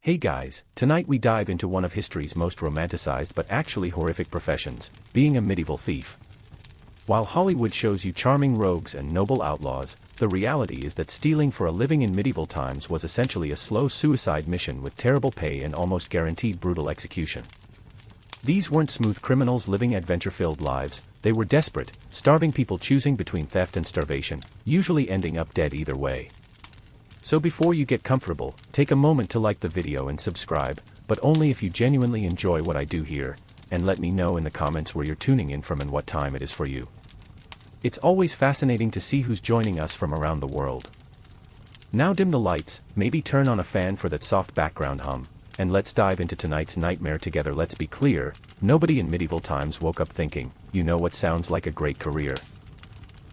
Hey guys, tonight we dive into one of history's most romanticized but actually horrific professions, being a medieval thief. While Hollywood shows you charming rogues and noble outlaws, the reality is that stealing for a living in medieval times was essentially a slow suicide mission with terrible pay and almost guaranteed brutal execution. These weren't smooth criminals living adventure-filled lives, they were desperate, starving people choosing between theft and starvation, usually ending up dead either way. So before you get comfortable, take a moment to like the video and subscribe, but only if you genuinely enjoy what I do here, and let me know in the comments where you're tuning in from and what time it is for you. It's always fascinating to see who's joining us from around the world. Now dim the lights, maybe turn on a fan for that soft background hum, and let's dive into tonight's nightmare together. Let's be clear, nobody in medieval times woke up thinking, you know what sounds like a great career?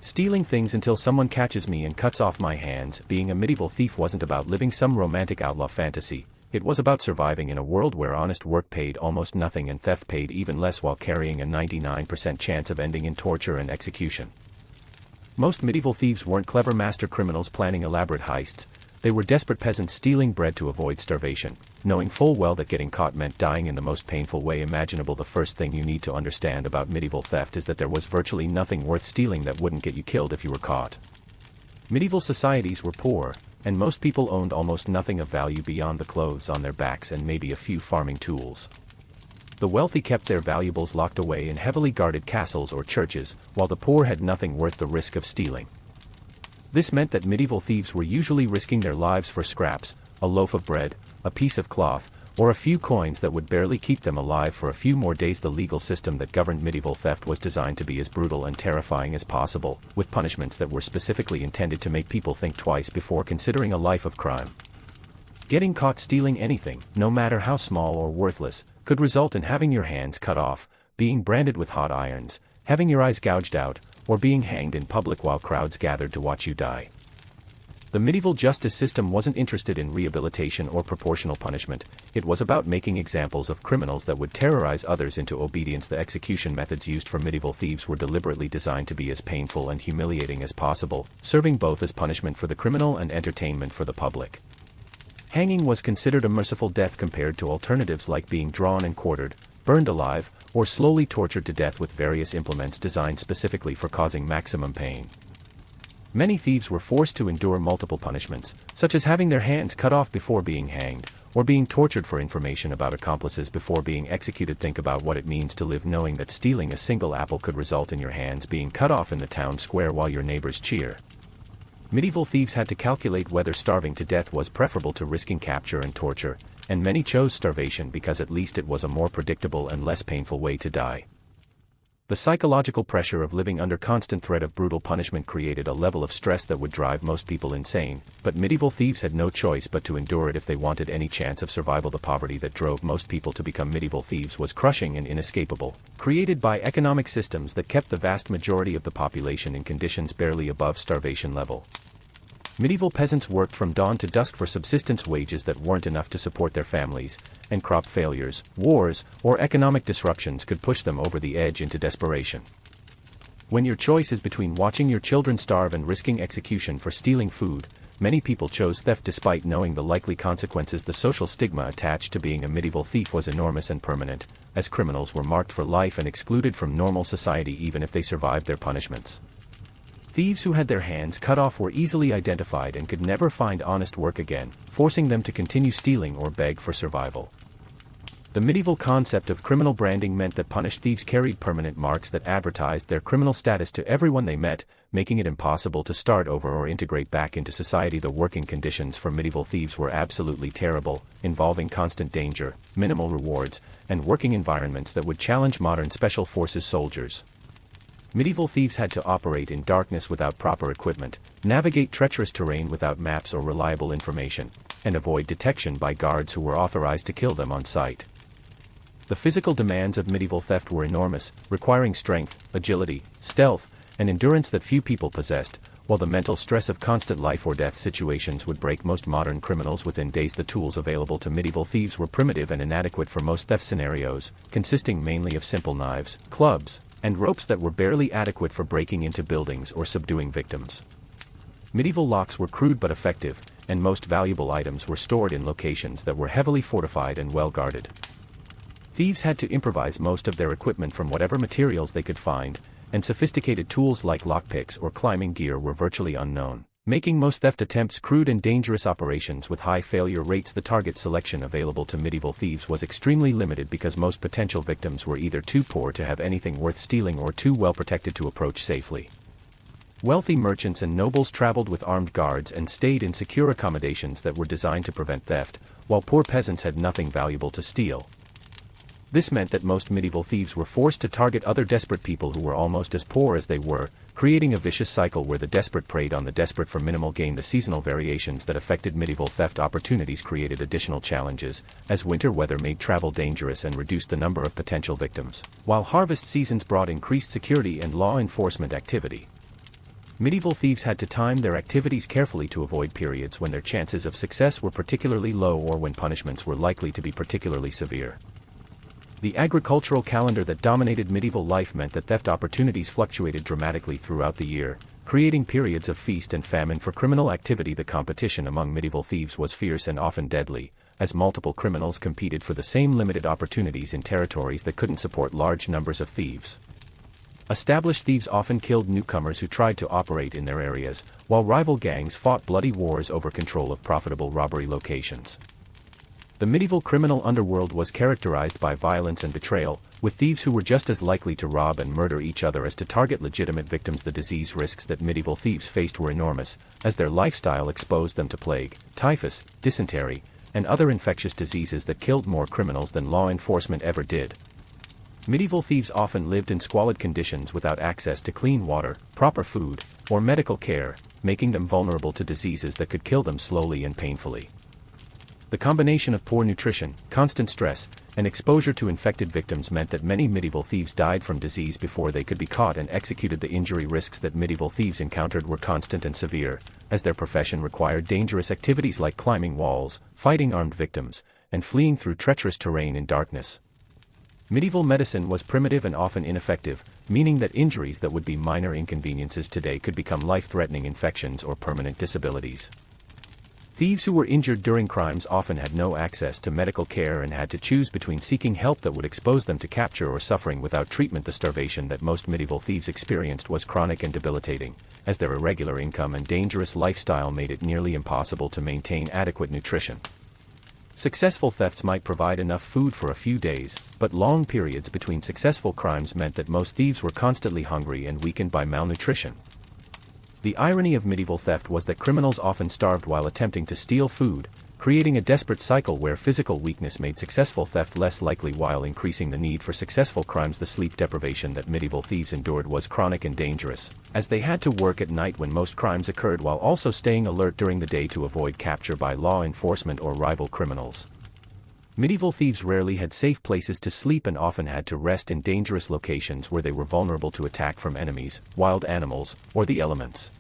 Stealing things until someone catches me and cuts off my hands. Being a medieval thief wasn't about living some romantic outlaw fantasy, it was about surviving in a world where honest work paid almost nothing and theft paid even less, while carrying a 99% chance of ending in torture and execution. Most medieval thieves weren't clever master criminals planning elaborate heists, they were desperate peasants stealing bread to avoid starvation, knowing full well that getting caught meant dying in the most painful way imaginable. The first thing you need to understand about medieval theft is that there was virtually nothing worth stealing that wouldn't get you killed if you were caught. Medieval societies were poor, and most people owned almost nothing of value beyond the clothes on their backs and maybe a few farming tools. The wealthy kept their valuables locked away in heavily guarded castles or churches, while the poor had nothing worth the risk of stealing. This meant that medieval thieves were usually risking their lives for scraps, a loaf of bread, a piece of cloth, or a few coins that would barely keep them alive for a few more days. The legal system that governed medieval theft was designed to be as brutal and terrifying as possible, with punishments that were specifically intended to make people think twice before considering a life of crime. Getting caught stealing anything, no matter how small or worthless, could result in having your hands cut off, being branded with hot irons, having your eyes gouged out, or being hanged in public while crowds gathered to watch you die. The medieval justice system wasn't interested in rehabilitation or proportional punishment, it was about making examples of criminals that would terrorize others into obedience. The execution methods used for medieval thieves were deliberately designed to be as painful and humiliating as possible, serving both as punishment for the criminal and entertainment for the public. Hanging was considered a merciful death compared to alternatives like being drawn and quartered, burned alive, or slowly tortured to death with various implements designed specifically for causing maximum pain. Many thieves were forced to endure multiple punishments, such as having their hands cut off before being hanged, or being tortured for information about accomplices before being executed. Think about what it means to live knowing that stealing a single apple could result in your hands being cut off in the town square while your neighbors cheer. Medieval thieves had to calculate whether starving to death was preferable to risking capture and torture, and many chose starvation because at least it was a more predictable and less painful way to die. The psychological pressure of living under constant threat of brutal punishment created a level of stress that would drive most people insane, but medieval thieves had no choice but to endure it if they wanted any chance of survival. The poverty that drove most people to become medieval thieves was crushing and inescapable, created by economic systems that kept the vast majority of the population in conditions barely above starvation level. Medieval peasants worked from dawn to dusk for subsistence wages that weren't enough to support their families, and crop failures, wars, or economic disruptions could push them over the edge into desperation. When your choice is between watching your children starve and risking execution for stealing food, many people chose theft despite knowing the likely consequences. The social stigma attached to being a medieval thief was enormous and permanent, as criminals were marked for life and excluded from normal society even if they survived their punishments. Thieves who had their hands cut off were easily identified and could never find honest work again, forcing them to continue stealing or beg for survival. The medieval concept of criminal branding meant that punished thieves carried permanent marks that advertised their criminal status to everyone they met, making it impossible to start over or integrate back into society. The working conditions for medieval thieves were absolutely terrible, involving constant danger, minimal rewards, and working environments that would challenge modern special forces soldiers. Medieval thieves had to operate in darkness without proper equipment, navigate treacherous terrain without maps or reliable information, and avoid detection by guards who were authorized to kill them on sight. The physical demands of medieval theft were enormous, requiring strength, agility, stealth, and endurance that few people possessed, while the mental stress of constant life or death situations would break most modern criminals within days. The tools available to medieval thieves were primitive and inadequate for most theft scenarios, consisting mainly of simple knives, clubs, and ropes that were barely adequate for breaking into buildings or subduing victims. Medieval locks were crude but effective, and most valuable items were stored in locations that were heavily fortified and well guarded. Thieves had to improvise most of their equipment from whatever materials they could find, and sophisticated tools like lockpicks or climbing gear were virtually unknown, making most theft attempts crude and dangerous operations with high failure rates. The target selection available to medieval thieves was extremely limited because most potential victims were either too poor to have anything worth stealing or too well protected to approach safely. Wealthy merchants and nobles traveled with armed guards and stayed in secure accommodations that were designed to prevent theft, while poor peasants had nothing valuable to steal. This meant that most medieval thieves were forced to target other desperate people who were almost as poor as they were, creating a vicious cycle where the desperate preyed on the desperate for minimal gain. The seasonal variations that affected medieval theft opportunities created additional challenges, as winter weather made travel dangerous and reduced the number of potential victims, while harvest seasons brought increased security and law enforcement activity. Medieval thieves had to time their activities carefully to avoid periods when their chances of success were particularly low or when punishments were likely to be particularly severe. The agricultural calendar that dominated medieval life meant that theft opportunities fluctuated dramatically throughout the year, creating periods of feast and famine for criminal activity. The competition among medieval thieves was fierce and often deadly, as multiple criminals competed for the same limited opportunities in territories that couldn't support large numbers of thieves. Established thieves often killed newcomers who tried to operate in their areas, while rival gangs fought bloody wars over control of profitable robbery locations. The medieval criminal underworld was characterized by violence and betrayal, with thieves who were just as likely to rob and murder each other as to target legitimate victims. The disease risks that medieval thieves faced were enormous, as their lifestyle exposed them to plague, typhus, dysentery, and other infectious diseases that killed more criminals than law enforcement ever did. Medieval thieves often lived in squalid conditions without access to clean water, proper food, or medical care, making them vulnerable to diseases that could kill them slowly and painfully. The combination of poor nutrition, constant stress, and exposure to infected victims meant that many medieval thieves died from disease before they could be caught and executed. The injury risks that medieval thieves encountered were constant and severe, as their profession required dangerous activities like climbing walls, fighting armed victims, and fleeing through treacherous terrain in darkness. Medieval medicine was primitive and often ineffective, meaning that injuries that would be minor inconveniences today could become life-threatening infections or permanent disabilities. Thieves who were injured during crimes often had no access to medical care and had to choose between seeking help that would expose them to capture or suffering without treatment. The starvation that most medieval thieves experienced was chronic and debilitating, as their irregular income and dangerous lifestyle made it nearly impossible to maintain adequate nutrition. Successful thefts might provide enough food for a few days, but long periods between successful crimes meant that most thieves were constantly hungry and weakened by malnutrition. The irony of medieval theft was that criminals often starved while attempting to steal food, creating a desperate cycle where physical weakness made successful theft less likely while increasing the need for successful crimes. The sleep deprivation that medieval thieves endured was chronic and dangerous, as they had to work at night when most crimes occurred while also staying alert during the day to avoid capture by law enforcement or rival criminals. Medieval thieves rarely had safe places to sleep and often had to rest in dangerous locations where they were vulnerable to attack from enemies, wild animals, or the elements.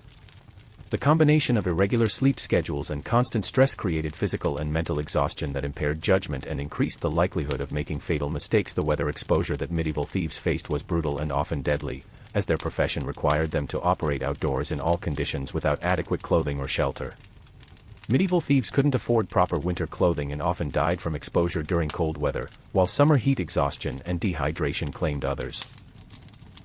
The combination of irregular sleep schedules and constant stress created physical and mental exhaustion that impaired judgment and increased the likelihood of making fatal mistakes. The weather exposure that medieval thieves faced was brutal and often deadly, as their profession required them to operate outdoors in all conditions without adequate clothing or shelter. Medieval thieves couldn't afford proper winter clothing and often died from exposure during cold weather, while summer heat exhaustion and dehydration claimed others.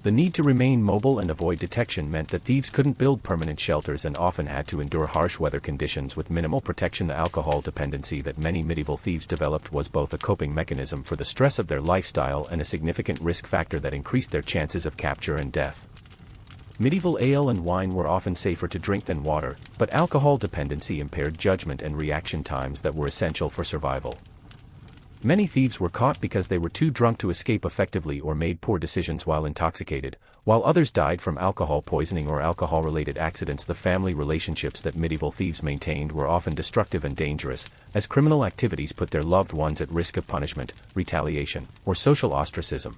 The need to remain mobile and avoid detection meant that thieves couldn't build permanent shelters and often had to endure harsh weather conditions with minimal protection. The alcohol dependency that many medieval thieves developed was both a coping mechanism for the stress of their lifestyle and a significant risk factor that increased their chances of capture and death. Medieval ale and wine were often safer to drink than water, but alcohol dependency impaired judgment and reaction times that were essential for survival. Many thieves were caught because they were too drunk to escape effectively or made poor decisions while intoxicated, while others died from alcohol poisoning or alcohol-related accidents. The family relationships that medieval thieves maintained were often destructive and dangerous, as criminal activities put their loved ones at risk of punishment, retaliation, or social ostracism.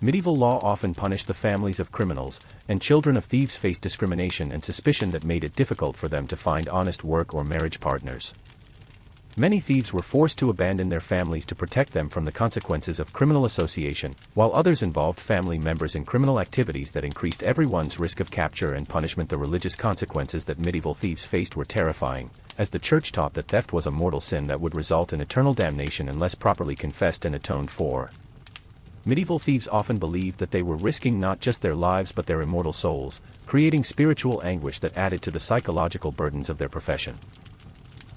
Medieval law often punished the families of criminals, and children of thieves faced discrimination and suspicion that made it difficult for them to find honest work or marriage partners. Many thieves were forced to abandon their families to protect them from the consequences of criminal association, while others involved family members in criminal activities that increased everyone's risk of capture and punishment. The religious consequences that medieval thieves faced were terrifying, as the church taught that theft was a mortal sin that would result in eternal damnation unless properly confessed and atoned for. Medieval thieves often believed that they were risking not just their lives but their immortal souls, creating spiritual anguish that added to the psychological burdens of their profession.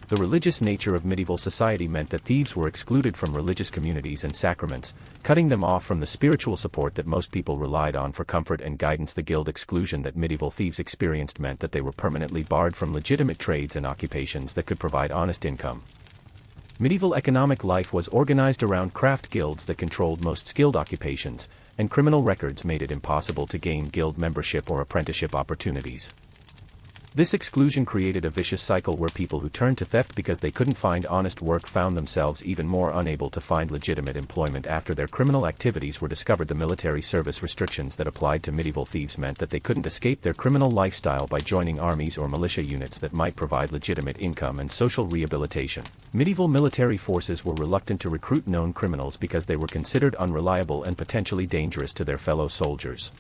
The religious nature of medieval society meant that thieves were excluded from religious communities and sacraments, cutting them off from the spiritual support that most people relied on for comfort and guidance. The guild exclusion that medieval thieves experienced meant that they were permanently barred from legitimate trades and occupations that could provide honest income. Medieval economic life was organized around craft guilds that controlled most skilled occupations, and criminal records made it impossible to gain guild membership or apprenticeship opportunities. This exclusion created a vicious cycle where people who turned to theft because they couldn't find honest work found themselves even more unable to find legitimate employment after their criminal activities were discovered. The military service restrictions that applied to medieval thieves meant that they couldn't escape their criminal lifestyle by joining armies or militia units that might provide legitimate income and social rehabilitation. Medieval military forces were reluctant to recruit known criminals because they were considered unreliable and potentially dangerous to their fellow soldiers.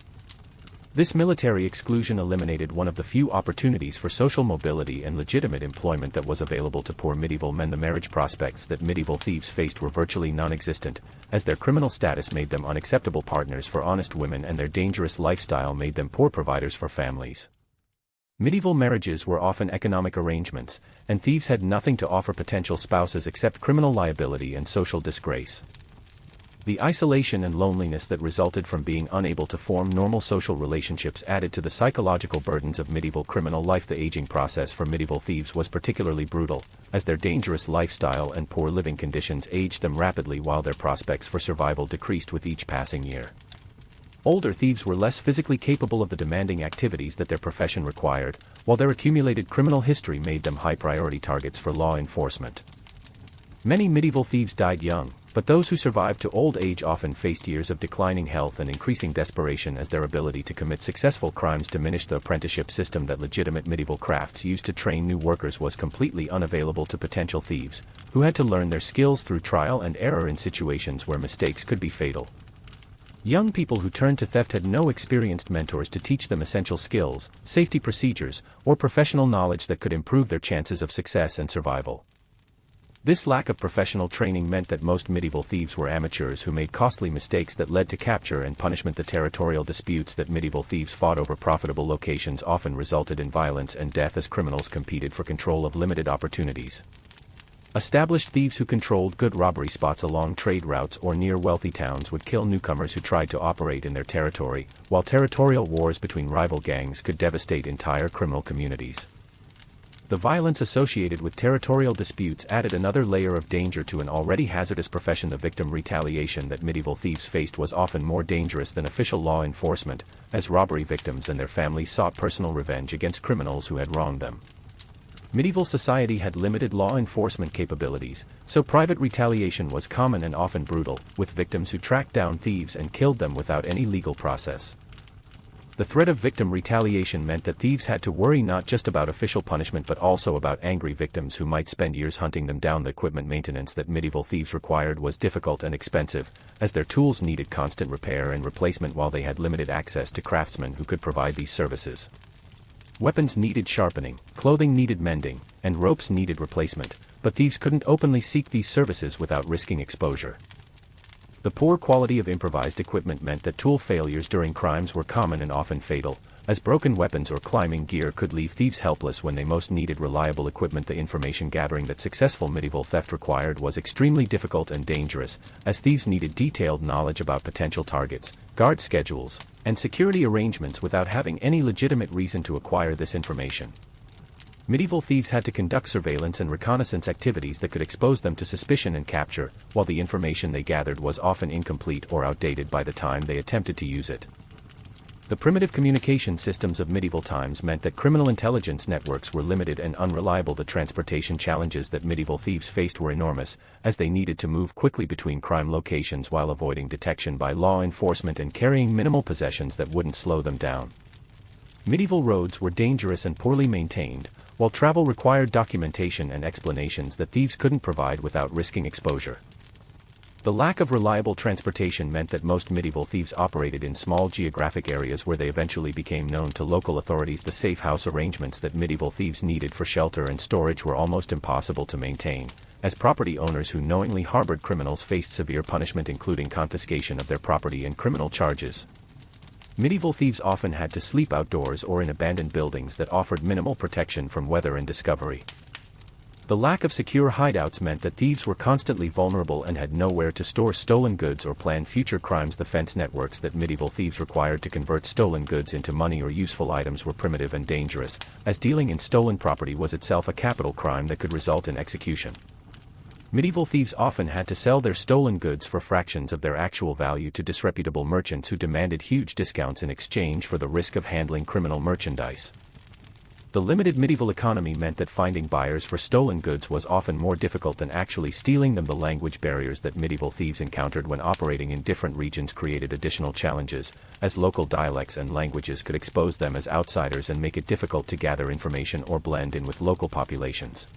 This military exclusion eliminated one of the few opportunities for social mobility and legitimate employment that was available to poor medieval men. The marriage prospects that medieval thieves faced were virtually non-existent, as their criminal status made them unacceptable partners for honest women and their dangerous lifestyle made them poor providers for families. Medieval marriages were often economic arrangements, and thieves had nothing to offer potential spouses except criminal liability and social disgrace. The isolation and loneliness that resulted from being unable to form normal social relationships added to the psychological burdens of medieval criminal life. The aging process for medieval thieves was particularly brutal, as their dangerous lifestyle and poor living conditions aged them rapidly while their prospects for survival decreased with each passing year. Older thieves were less physically capable of the demanding activities that their profession required, while their accumulated criminal history made them high-priority targets for law enforcement. Many medieval thieves died young, but those who survived to old age often faced years of declining health and increasing desperation as their ability to commit successful crimes diminished. The apprenticeship system that legitimate medieval crafts used to train new workers was completely unavailable to potential thieves, who had to learn their skills through trial and error in situations where mistakes could be fatal. Young people who turned to theft had no experienced mentors to teach them essential skills, safety procedures, or professional knowledge that could improve their chances of success and survival. This lack of professional training meant that most medieval thieves were amateurs who made costly mistakes that led to capture and punishment. The territorial disputes that medieval thieves fought over profitable locations often resulted in violence and death as criminals competed for control of limited opportunities. Established thieves who controlled good robbery spots along trade routes or near wealthy towns would kill newcomers who tried to operate in their territory, while territorial wars between rival gangs could devastate entire criminal communities. The violence associated with territorial disputes added another layer of danger to an already hazardous profession. The victim retaliation that medieval thieves faced was often more dangerous than official law enforcement, as robbery victims and their families sought personal revenge against criminals who had wronged them. Medieval society had limited law enforcement capabilities, so private retaliation was common and often brutal, with victims who tracked down thieves and killed them without any legal process. The threat of victim retaliation meant that thieves had to worry not just about official punishment but also about angry victims who might spend years hunting them down. The equipment maintenance that medieval thieves required was difficult and expensive, as their tools needed constant repair and replacement while they had limited access to craftsmen who could provide these services. Weapons needed sharpening, clothing needed mending, and ropes needed replacement, but thieves couldn't openly seek these services without risking exposure. The poor quality of improvised equipment meant that tool failures during crimes were common and often fatal, as broken weapons or climbing gear could leave thieves helpless when they most needed reliable equipment. The information gathering that successful medieval theft required was extremely difficult and dangerous, as thieves needed detailed knowledge about potential targets, guard schedules, and security arrangements without having any legitimate reason to acquire this information. Medieval thieves had to conduct surveillance and reconnaissance activities that could expose them to suspicion and capture, while the information they gathered was often incomplete or outdated by the time they attempted to use it. The primitive communication systems of medieval times meant that criminal intelligence networks were limited and unreliable. The transportation challenges that medieval thieves faced were enormous, as they needed to move quickly between crime locations while avoiding detection by law enforcement and carrying minimal possessions that wouldn't slow them down. Medieval roads were dangerous and poorly maintained, while travel required documentation and explanations that thieves couldn't provide without risking exposure. The lack of reliable transportation meant that most medieval thieves operated in small geographic areas where they eventually became known to local authorities. The safe house arrangements that medieval thieves needed for shelter and storage were almost impossible to maintain, as property owners who knowingly harbored criminals faced severe punishment, including confiscation of their property and criminal charges. Medieval thieves often had to sleep outdoors or in abandoned buildings that offered minimal protection from weather and discovery. The lack of secure hideouts meant that thieves were constantly vulnerable and had nowhere to store stolen goods or plan future crimes. The fence networks that medieval thieves required to convert stolen goods into money or useful items were primitive and dangerous, as dealing in stolen property was itself a capital crime that could result in execution. Medieval thieves often had to sell their stolen goods for fractions of their actual value to disreputable merchants who demanded huge discounts in exchange for the risk of handling criminal merchandise. The limited medieval economy meant that finding buyers for stolen goods was often more difficult than actually stealing them. The language barriers that medieval thieves encountered when operating in different regions created additional challenges, as local dialects and languages could expose them as outsiders and make it difficult to gather information or blend in with local populations.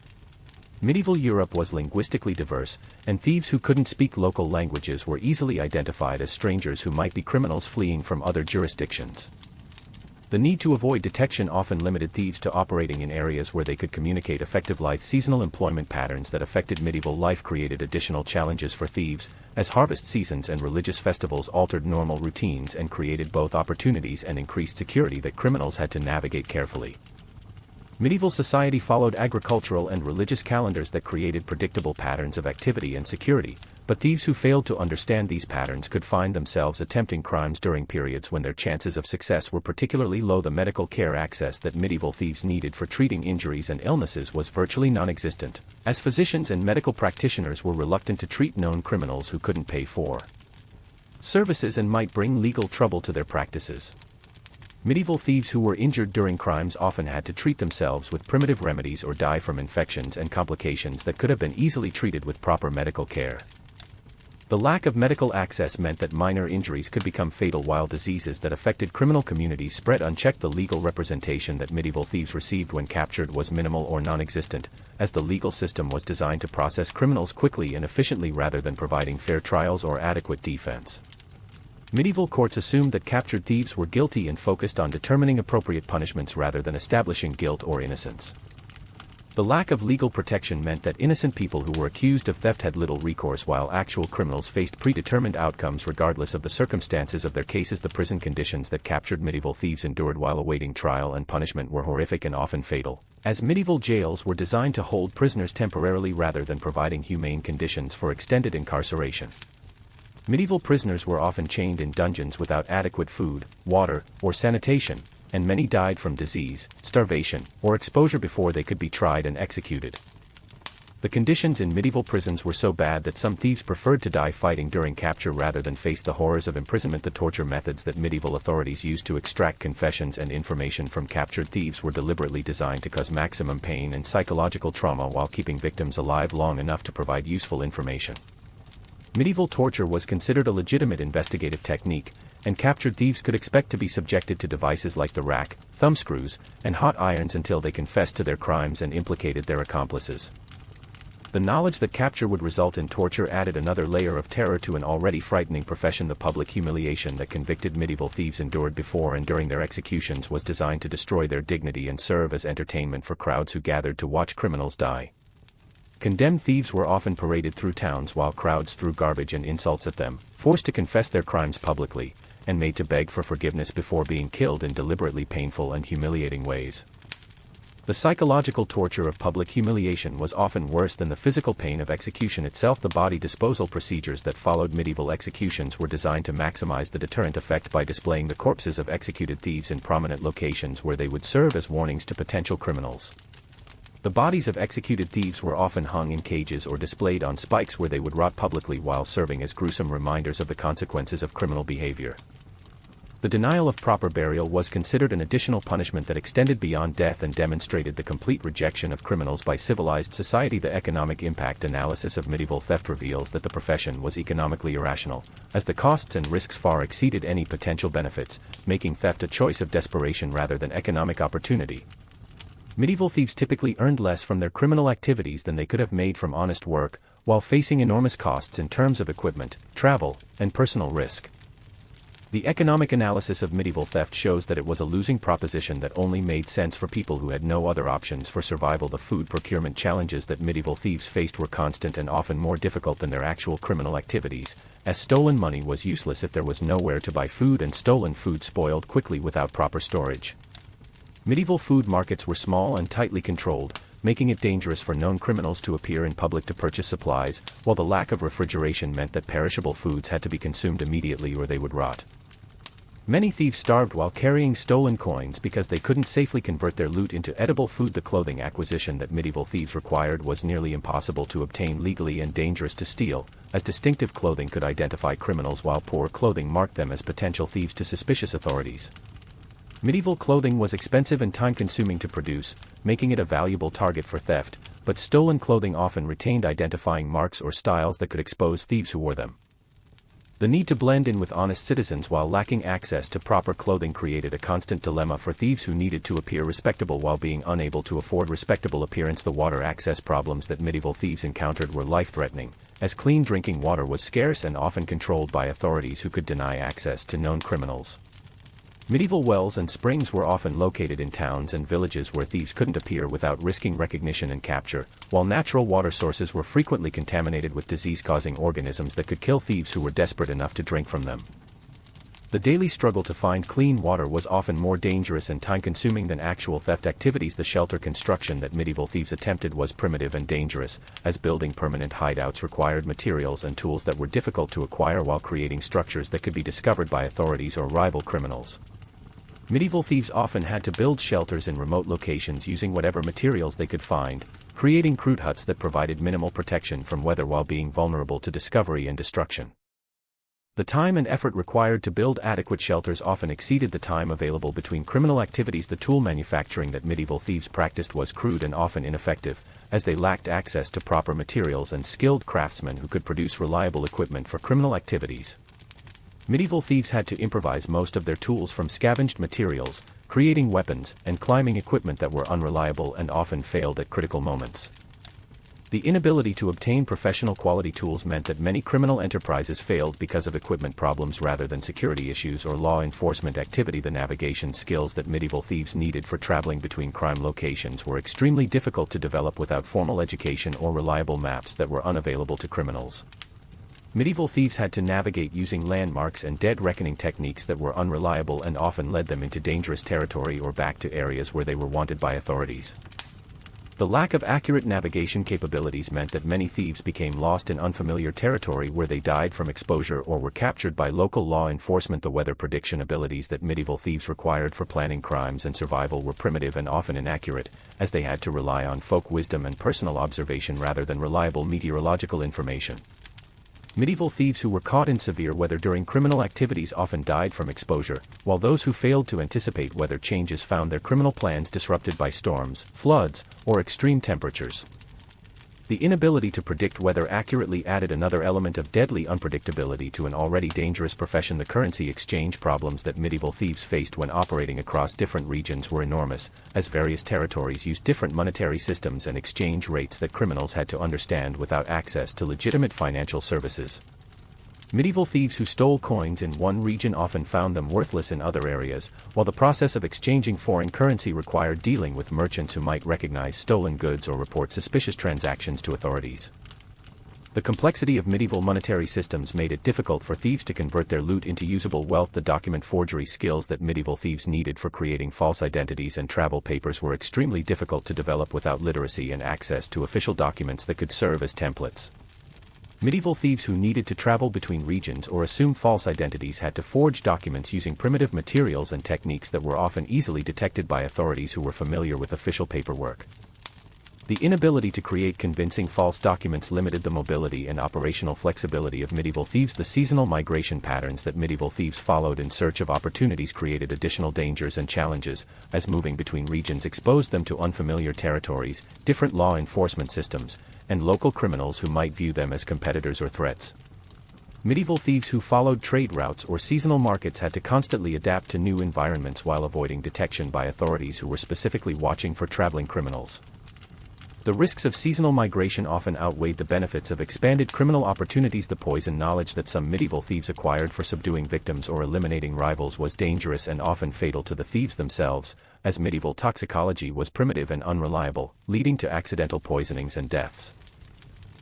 Medieval Europe was linguistically diverse, and thieves who couldn't speak local languages were easily identified as strangers who might be criminals fleeing from other jurisdictions. The need to avoid detection often limited thieves to operating in areas where they could communicate effective life. Seasonal employment patterns that affected medieval life created additional challenges for thieves, as harvest seasons and religious festivals altered normal routines and created both opportunities and increased security that criminals had to navigate carefully. Medieval society followed agricultural and religious calendars that created predictable patterns of activity and security, but thieves who failed to understand these patterns could find themselves attempting crimes during periods when their chances of success were particularly low. The medical care access that medieval thieves needed for treating injuries and illnesses was virtually non-existent, as physicians and medical practitioners were reluctant to treat known criminals who couldn't pay for services and might bring legal trouble to their practices. Medieval thieves who were injured during crimes often had to treat themselves with primitive remedies or die from infections and complications that could have been easily treated with proper medical care. The lack of medical access meant that minor injuries could become fatal, while diseases that affected criminal communities spread unchecked. The legal representation that medieval thieves received when captured was minimal or non-existent, as the legal system was designed to process criminals quickly and efficiently rather than providing fair trials or adequate defense. Medieval courts assumed that captured thieves were guilty and focused on determining appropriate punishments rather than establishing guilt or innocence. The lack of legal protection meant that innocent people who were accused of theft had little recourse, while actual criminals faced predetermined outcomes regardless of the circumstances of their cases. The prison conditions that captured medieval thieves endured while awaiting trial and punishment were horrific and often fatal, as medieval jails were designed to hold prisoners temporarily rather than providing humane conditions for extended incarceration. Medieval prisoners were often chained in dungeons without adequate food, water, or sanitation, and many died from disease, starvation, or exposure before they could be tried and executed. The conditions in medieval prisons were so bad that some thieves preferred to die fighting during capture rather than face the horrors of imprisonment. The torture methods that medieval authorities used to extract confessions and information from captured thieves were deliberately designed to cause maximum pain and psychological trauma while keeping victims alive long enough to provide useful information. Medieval torture was considered a legitimate investigative technique, and captured thieves could expect to be subjected to devices like the rack, thumbscrews, and hot irons until they confessed to their crimes and implicated their accomplices. The knowledge that capture would result in torture added another layer of terror to an already frightening profession. The public humiliation that convicted medieval thieves endured before and during their executions was designed to destroy their dignity and serve as entertainment for crowds who gathered to watch criminals die. Condemned thieves were often paraded through towns while crowds threw garbage and insults at them, forced to confess their crimes publicly, and made to beg for forgiveness before being killed in deliberately painful and humiliating ways. The psychological torture of public humiliation was often worse than the physical pain of execution itself. The body disposal procedures that followed medieval executions were designed to maximize the deterrent effect by displaying the corpses of executed thieves in prominent locations where they would serve as warnings to potential criminals. The bodies of executed thieves were often hung in cages or displayed on spikes where they would rot publicly while serving as gruesome reminders of the consequences of criminal behavior. The denial of proper burial was considered an additional punishment that extended beyond death and demonstrated the complete rejection of criminals by civilized society. The economic impact analysis of medieval theft reveals that the profession was economically irrational, as the costs and risks far exceeded any potential benefits, making theft a choice of desperation rather than economic opportunity. Medieval thieves typically earned less from their criminal activities than they could have made from honest work, while facing enormous costs in terms of equipment, travel, and personal risk. The economic analysis of medieval theft shows that it was a losing proposition that only made sense for people who had no other options for survival. The food procurement challenges that medieval thieves faced were constant and often more difficult than their actual criminal activities, as stolen money was useless if there was nowhere to buy food and stolen food spoiled quickly without proper storage. Medieval food markets were small and tightly controlled, making it dangerous for known criminals to appear in public to purchase supplies, while the lack of refrigeration meant that perishable foods had to be consumed immediately or they would rot. Many thieves starved while carrying stolen coins because they couldn't safely convert their loot into edible food. The clothing acquisition that medieval thieves required was nearly impossible to obtain legally and dangerous to steal, as distinctive clothing could identify criminals while poor clothing marked them as potential thieves to suspicious authorities. Medieval clothing was expensive and time-consuming to produce, making it a valuable target for theft, but stolen clothing often retained identifying marks or styles that could expose thieves who wore them. The need to blend in with honest citizens while lacking access to proper clothing created a constant dilemma for thieves who needed to appear respectable while being unable to afford respectable appearance. The water access problems that medieval thieves encountered were life-threatening, as clean drinking water was scarce and often controlled by authorities who could deny access to known criminals. Medieval wells and springs were often located in towns and villages where thieves couldn't appear without risking recognition and capture, while natural water sources were frequently contaminated with disease-causing organisms that could kill thieves who were desperate enough to drink from them. The daily struggle to find clean water was often more dangerous and time-consuming than actual theft activities. The shelter construction that medieval thieves attempted was primitive and dangerous, as building permanent hideouts required materials and tools that were difficult to acquire while creating structures that could be discovered by authorities or rival criminals. Medieval thieves often had to build shelters in remote locations using whatever materials they could find, creating crude huts that provided minimal protection from weather while being vulnerable to discovery and destruction. The time and effort required to build adequate shelters often exceeded the time available between criminal activities. The tool manufacturing that medieval thieves practiced was crude and often ineffective, as they lacked access to proper materials and skilled craftsmen who could produce reliable equipment for criminal activities. Medieval thieves had to improvise most of their tools from scavenged materials, creating weapons and climbing equipment that were unreliable and often failed at critical moments. The inability to obtain professional quality tools meant that many criminal enterprises failed because of equipment problems rather than security issues or law enforcement activity. The navigation skills that medieval thieves needed for traveling between crime locations were extremely difficult to develop without formal education or reliable maps that were unavailable to criminals. Medieval thieves had to navigate using landmarks and dead reckoning techniques that were unreliable and often led them into dangerous territory or back to areas where they were wanted by authorities. The lack of accurate navigation capabilities meant that many thieves became lost in unfamiliar territory where they died from exposure or were captured by local law enforcement. The weather prediction abilities that medieval thieves required for planning crimes and survival were primitive and often inaccurate, as they had to rely on folk wisdom and personal observation rather than reliable meteorological information. Medieval thieves who were caught in severe weather during criminal activities often died from exposure, while those who failed to anticipate weather changes found their criminal plans disrupted by storms, floods, or extreme temperatures. The inability to predict weather accurately added another element of deadly unpredictability to an already dangerous profession. The currency exchange problems that medieval thieves faced when operating across different regions were enormous, as various territories used different monetary systems and exchange rates that criminals had to understand without access to legitimate financial services. Medieval thieves who stole coins in one region often found them worthless in other areas, while the process of exchanging foreign currency required dealing with merchants who might recognize stolen goods or report suspicious transactions to authorities. The complexity of medieval monetary systems made it difficult for thieves to convert their loot into usable wealth. The document forgery skills that medieval thieves needed for creating false identities and travel papers were extremely difficult to develop without literacy and access to official documents that could serve as templates. Medieval thieves who needed to travel between regions or assume false identities had to forge documents using primitive materials and techniques that were often easily detected by authorities who were familiar with official paperwork. The inability to create convincing false documents limited the mobility and operational flexibility of medieval thieves. The seasonal migration patterns that medieval thieves followed in search of opportunities created additional dangers and challenges, as moving between regions exposed them to unfamiliar territories, different law enforcement systems, and local criminals who might view them as competitors or threats. Medieval thieves who followed trade routes or seasonal markets had to constantly adapt to new environments while avoiding detection by authorities who were specifically watching for traveling criminals. The risks of seasonal migration often outweighed the benefits of expanded criminal opportunities. The poison knowledge that some medieval thieves acquired for subduing victims or eliminating rivals was dangerous and often fatal to the thieves themselves, as medieval toxicology was primitive and unreliable, leading to accidental poisonings and deaths.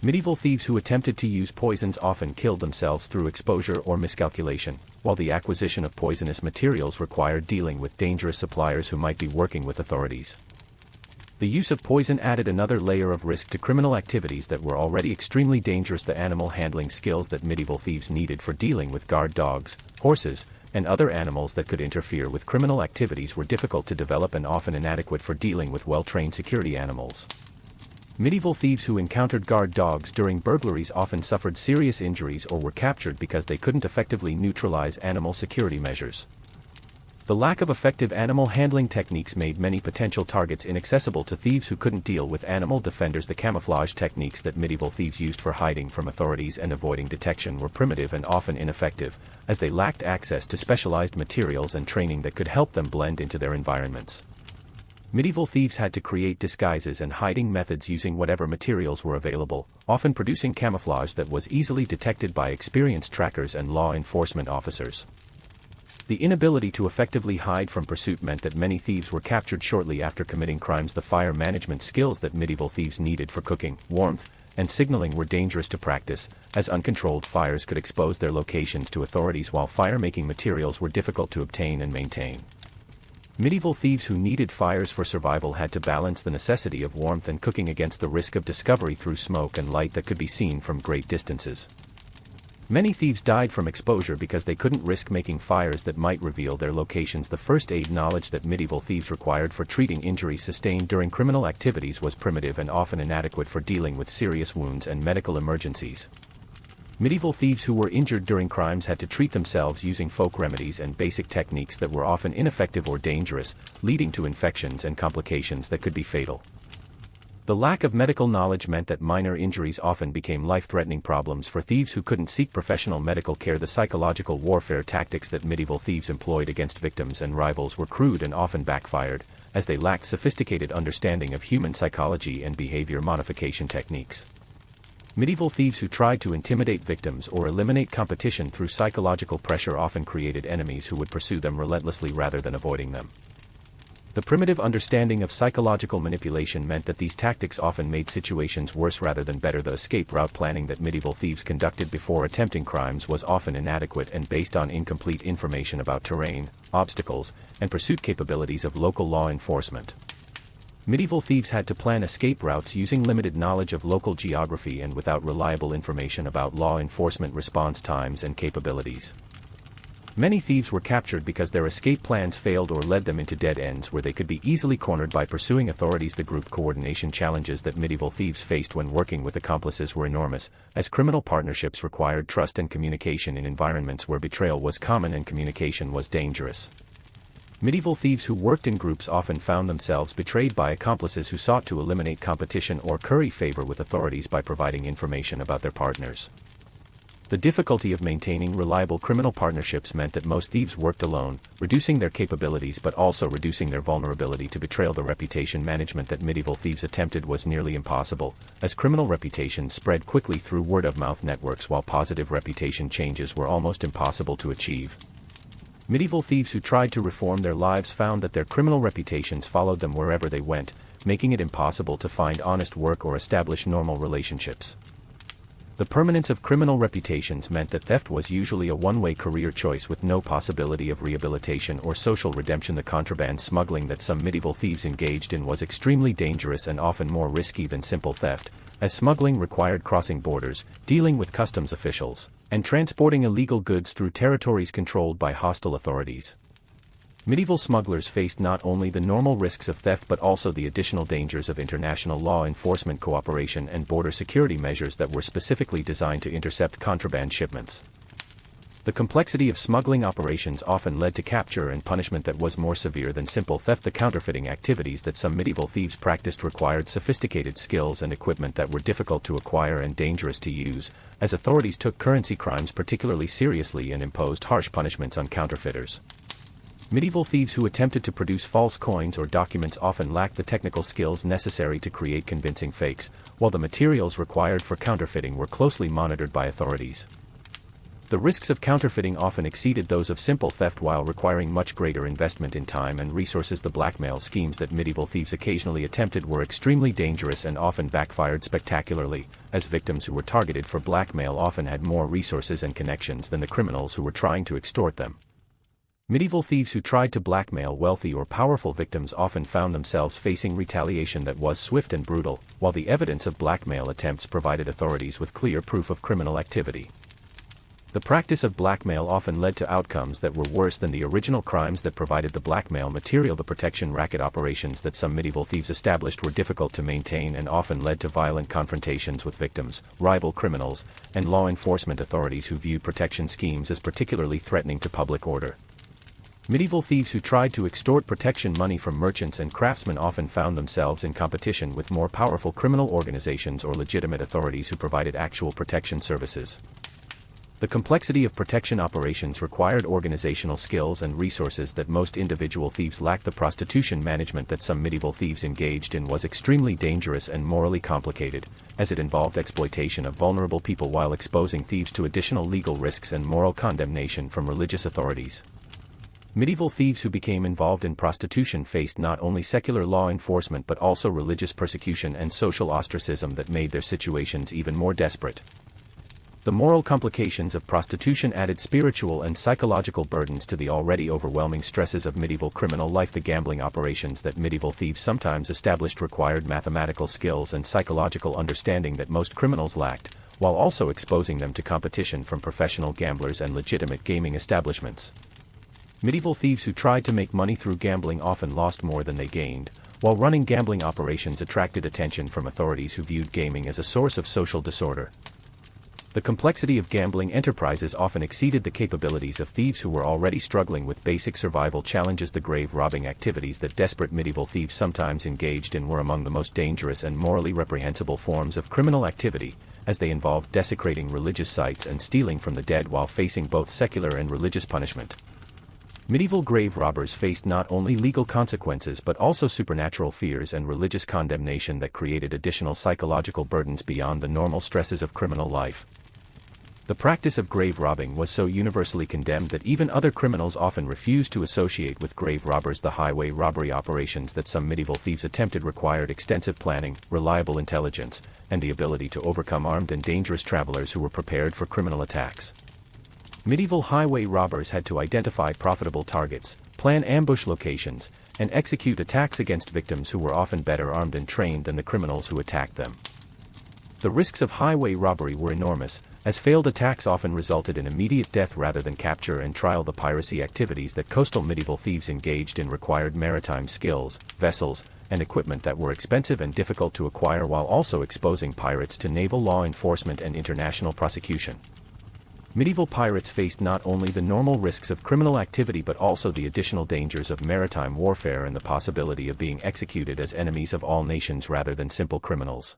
Medieval thieves who attempted to use poisons often killed themselves through exposure or miscalculation, while the acquisition of poisonous materials required dealing with dangerous suppliers who might be working with authorities. The use of poison added another layer of risk to criminal activities that were already extremely dangerous. The animal handling skills that medieval thieves needed for dealing with guard dogs, horses, and other animals that could interfere with criminal activities were difficult to develop and often inadequate for dealing with well-trained security animals. Medieval thieves who encountered guard dogs during burglaries often suffered serious injuries or were captured because they couldn't effectively neutralize animal security measures. The lack of effective animal handling techniques made many potential targets inaccessible to thieves who couldn't deal with animal defenders. The camouflage techniques that medieval thieves used for hiding from authorities and avoiding detection were primitive and often ineffective, as they lacked access to specialized materials and training that could help them blend into their environments. Medieval thieves had to create disguises and hiding methods using whatever materials were available, often producing camouflage that was easily detected by experienced trackers and law enforcement officers. The inability to effectively hide from pursuit meant that many thieves were captured shortly after committing crimes. The fire management skills that medieval thieves needed for cooking, warmth, and signaling were dangerous to practice, as uncontrolled fires could expose their locations to authorities while fire-making materials were difficult to obtain and maintain. Medieval thieves who needed fires for survival had to balance the necessity of warmth and cooking against the risk of discovery through smoke and light that could be seen from great distances. Many thieves died from exposure because they couldn't risk making fires that might reveal their locations. The first aid knowledge that medieval thieves required for treating injuries sustained during criminal activities was primitive and often inadequate for dealing with serious wounds and medical emergencies. Medieval thieves who were injured during crimes had to treat themselves using folk remedies and basic techniques that were often ineffective or dangerous, leading to infections and complications that could be fatal. The lack of medical knowledge meant that minor injuries often became life-threatening problems for thieves who couldn't seek professional medical care. The psychological warfare tactics that medieval thieves employed against victims and rivals were crude and often backfired, as they lacked sophisticated understanding of human psychology and behavior modification techniques. Medieval thieves who tried to intimidate victims or eliminate competition through psychological pressure often created enemies who would pursue them relentlessly rather than avoiding them. The primitive understanding of psychological manipulation meant that these tactics often made situations worse rather than better. The escape route planning that medieval thieves conducted before attempting crimes was often inadequate and based on incomplete information about terrain, obstacles, and pursuit capabilities of local law enforcement. Medieval thieves had to plan escape routes using limited knowledge of local geography and without reliable information about law enforcement response times and capabilities. Many thieves were captured because their escape plans failed or led them into dead ends where they could be easily cornered by pursuing authorities. The group coordination challenges that medieval thieves faced when working with accomplices were enormous, as criminal partnerships required trust and communication in environments where betrayal was common and communication was dangerous. Medieval thieves who worked in groups often found themselves betrayed by accomplices who sought to eliminate competition or curry favor with authorities by providing information about their partners. The difficulty of maintaining reliable criminal partnerships meant that most thieves worked alone, reducing their capabilities but also reducing their vulnerability to betrayal. The reputation management that medieval thieves attempted was nearly impossible, as criminal reputations spread quickly through word-of-mouth networks while positive reputation changes were almost impossible to achieve. Medieval thieves who tried to reform their lives found that their criminal reputations followed them wherever they went, making it impossible to find honest work or establish normal relationships. The permanence of criminal reputations meant that theft was usually a one-way career choice with no possibility of rehabilitation or social redemption. The contraband smuggling that some medieval thieves engaged in was extremely dangerous and often more risky than simple theft, as smuggling required crossing borders, dealing with customs officials, and transporting illegal goods through territories controlled by hostile authorities. Medieval smugglers faced not only the normal risks of theft but also the additional dangers of international law enforcement cooperation and border security measures that were specifically designed to intercept contraband shipments. The complexity of smuggling operations often led to capture and punishment that was more severe than simple theft. The counterfeiting activities that some medieval thieves practiced required sophisticated skills and equipment that were difficult to acquire and dangerous to use, as authorities took currency crimes particularly seriously and imposed harsh punishments on counterfeiters. Medieval thieves who attempted to produce false coins or documents often lacked the technical skills necessary to create convincing fakes, while the materials required for counterfeiting were closely monitored by authorities. The risks of counterfeiting often exceeded those of simple theft while requiring much greater investment in time and resources. The blackmail schemes that medieval thieves occasionally attempted were extremely dangerous and often backfired spectacularly, as victims who were targeted for blackmail often had more resources and connections than the criminals who were trying to extort them. Medieval thieves who tried to blackmail wealthy or powerful victims often found themselves facing retaliation that was swift and brutal, while the evidence of blackmail attempts provided authorities with clear proof of criminal activity. The practice of blackmail often led to outcomes that were worse than the original crimes that provided the blackmail material. The protection racket operations that some medieval thieves established were difficult to maintain and often led to violent confrontations with victims, rival criminals, and law enforcement authorities who viewed protection schemes as particularly threatening to public order. Medieval thieves who tried to extort protection money from merchants and craftsmen often found themselves in competition with more powerful criminal organizations or legitimate authorities who provided actual protection services. The complexity of protection operations required organizational skills and resources that most individual thieves lacked. The prostitution management that some medieval thieves engaged in was extremely dangerous and morally complicated, as it involved exploitation of vulnerable people while exposing thieves to additional legal risks and moral condemnation from religious authorities. Medieval thieves who became involved in prostitution faced not only secular law enforcement but also religious persecution and social ostracism that made their situations even more desperate. The moral complications of prostitution added spiritual and psychological burdens to the already overwhelming stresses of medieval criminal life. The gambling operations that medieval thieves sometimes established required mathematical skills and psychological understanding that most criminals lacked, while also exposing them to competition from professional gamblers and legitimate gaming establishments. Medieval thieves who tried to make money through gambling often lost more than they gained, while running gambling operations attracted attention from authorities who viewed gaming as a source of social disorder. The complexity of gambling enterprises often exceeded the capabilities of thieves who were already struggling with basic survival challenges. The grave robbing activities that desperate medieval thieves sometimes engaged in were among the most dangerous and morally reprehensible forms of criminal activity, as they involved desecrating religious sites and stealing from the dead while facing both secular and religious punishment. Medieval grave robbers faced not only legal consequences but also supernatural fears and religious condemnation that created additional psychological burdens beyond the normal stresses of criminal life. The practice of grave robbing was so universally condemned that even other criminals often refused to associate with grave robbers. The highway robbery operations that some medieval thieves attempted required extensive planning, reliable intelligence, and the ability to overcome armed and dangerous travelers who were prepared for criminal attacks. Medieval highway robbers had to identify profitable targets, plan ambush locations, and execute attacks against victims who were often better armed and trained than the criminals who attacked them. The risks of highway robbery were enormous, as failed attacks often resulted in immediate death rather than capture and trial. The piracy activities that coastal medieval thieves engaged in required maritime skills, vessels, and equipment that were expensive and difficult to acquire while also exposing pirates to naval law enforcement and international prosecution. Medieval pirates faced not only the normal risks of criminal activity but also the additional dangers of maritime warfare and the possibility of being executed as enemies of all nations rather than simple criminals.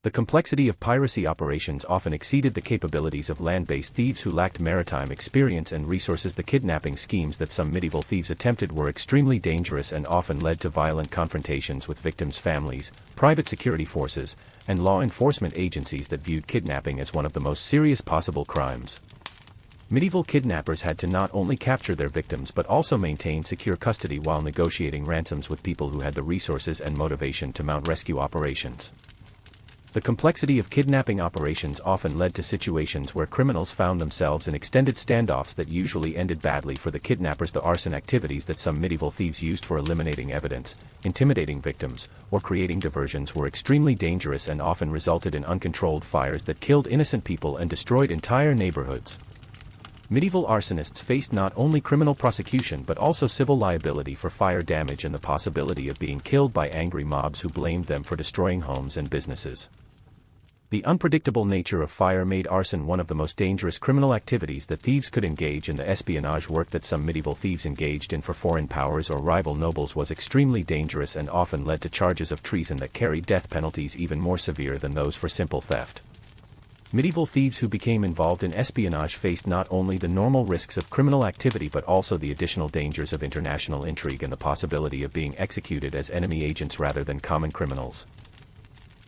The complexity of piracy operations often exceeded the capabilities of land-based thieves who lacked maritime experience and resources. The kidnapping schemes that some medieval thieves attempted were extremely dangerous and often led to violent confrontations with victims' families, private security forces, and law enforcement agencies that viewed kidnapping as one of the most serious possible crimes. Medieval kidnappers had to not only capture their victims but also maintain secure custody while negotiating ransoms with people who had the resources and motivation to mount rescue operations. The complexity of kidnapping operations often led to situations where criminals found themselves in extended standoffs that usually ended badly for the kidnappers. The arson activities that some medieval thieves used for eliminating evidence, intimidating victims, or creating diversions were extremely dangerous and often resulted in uncontrolled fires that killed innocent people and destroyed entire neighborhoods. Medieval arsonists faced not only criminal prosecution but also civil liability for fire damage and the possibility of being killed by angry mobs who blamed them for destroying homes and businesses. The unpredictable nature of fire made arson one of the most dangerous criminal activities that thieves could engage in. The espionage work that some medieval thieves engaged in for foreign powers or rival nobles was extremely dangerous and often led to charges of treason that carried death penalties even more severe than those for simple theft. Medieval thieves who became involved in espionage faced not only the normal risks of criminal activity but also the additional dangers of international intrigue and the possibility of being executed as enemy agents rather than common criminals.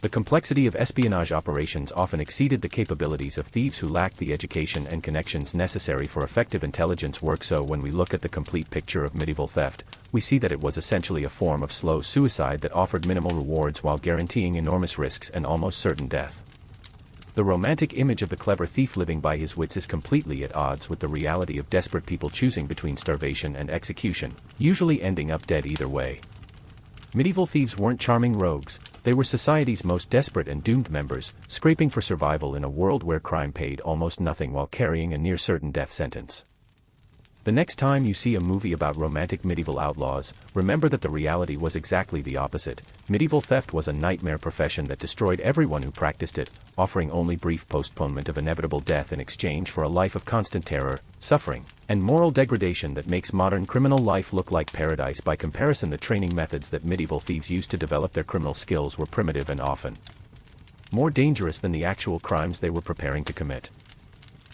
The complexity of espionage operations often exceeded the capabilities of thieves who lacked the education and connections necessary for effective intelligence work. So when we look at the complete picture of medieval theft, we see that it was essentially a form of slow suicide that offered minimal rewards while guaranteeing enormous risks and almost certain death. The romantic image of the clever thief living by his wits is completely at odds with the reality of desperate people choosing between starvation and execution, usually ending up dead either way. Medieval thieves weren't charming rogues, they were society's most desperate and doomed members, scraping for survival in a world where crime paid almost nothing while carrying a near-certain death sentence. The next time you see a movie about romantic medieval outlaws, remember that the reality was exactly the opposite. Medieval theft was a nightmare profession that destroyed everyone who practiced it, offering only brief postponement of inevitable death in exchange for a life of constant terror, suffering, and moral degradation that makes modern criminal life look like paradise. By comparison, the training methods that medieval thieves used to develop their criminal skills were primitive and often more dangerous than the actual crimes they were preparing to commit.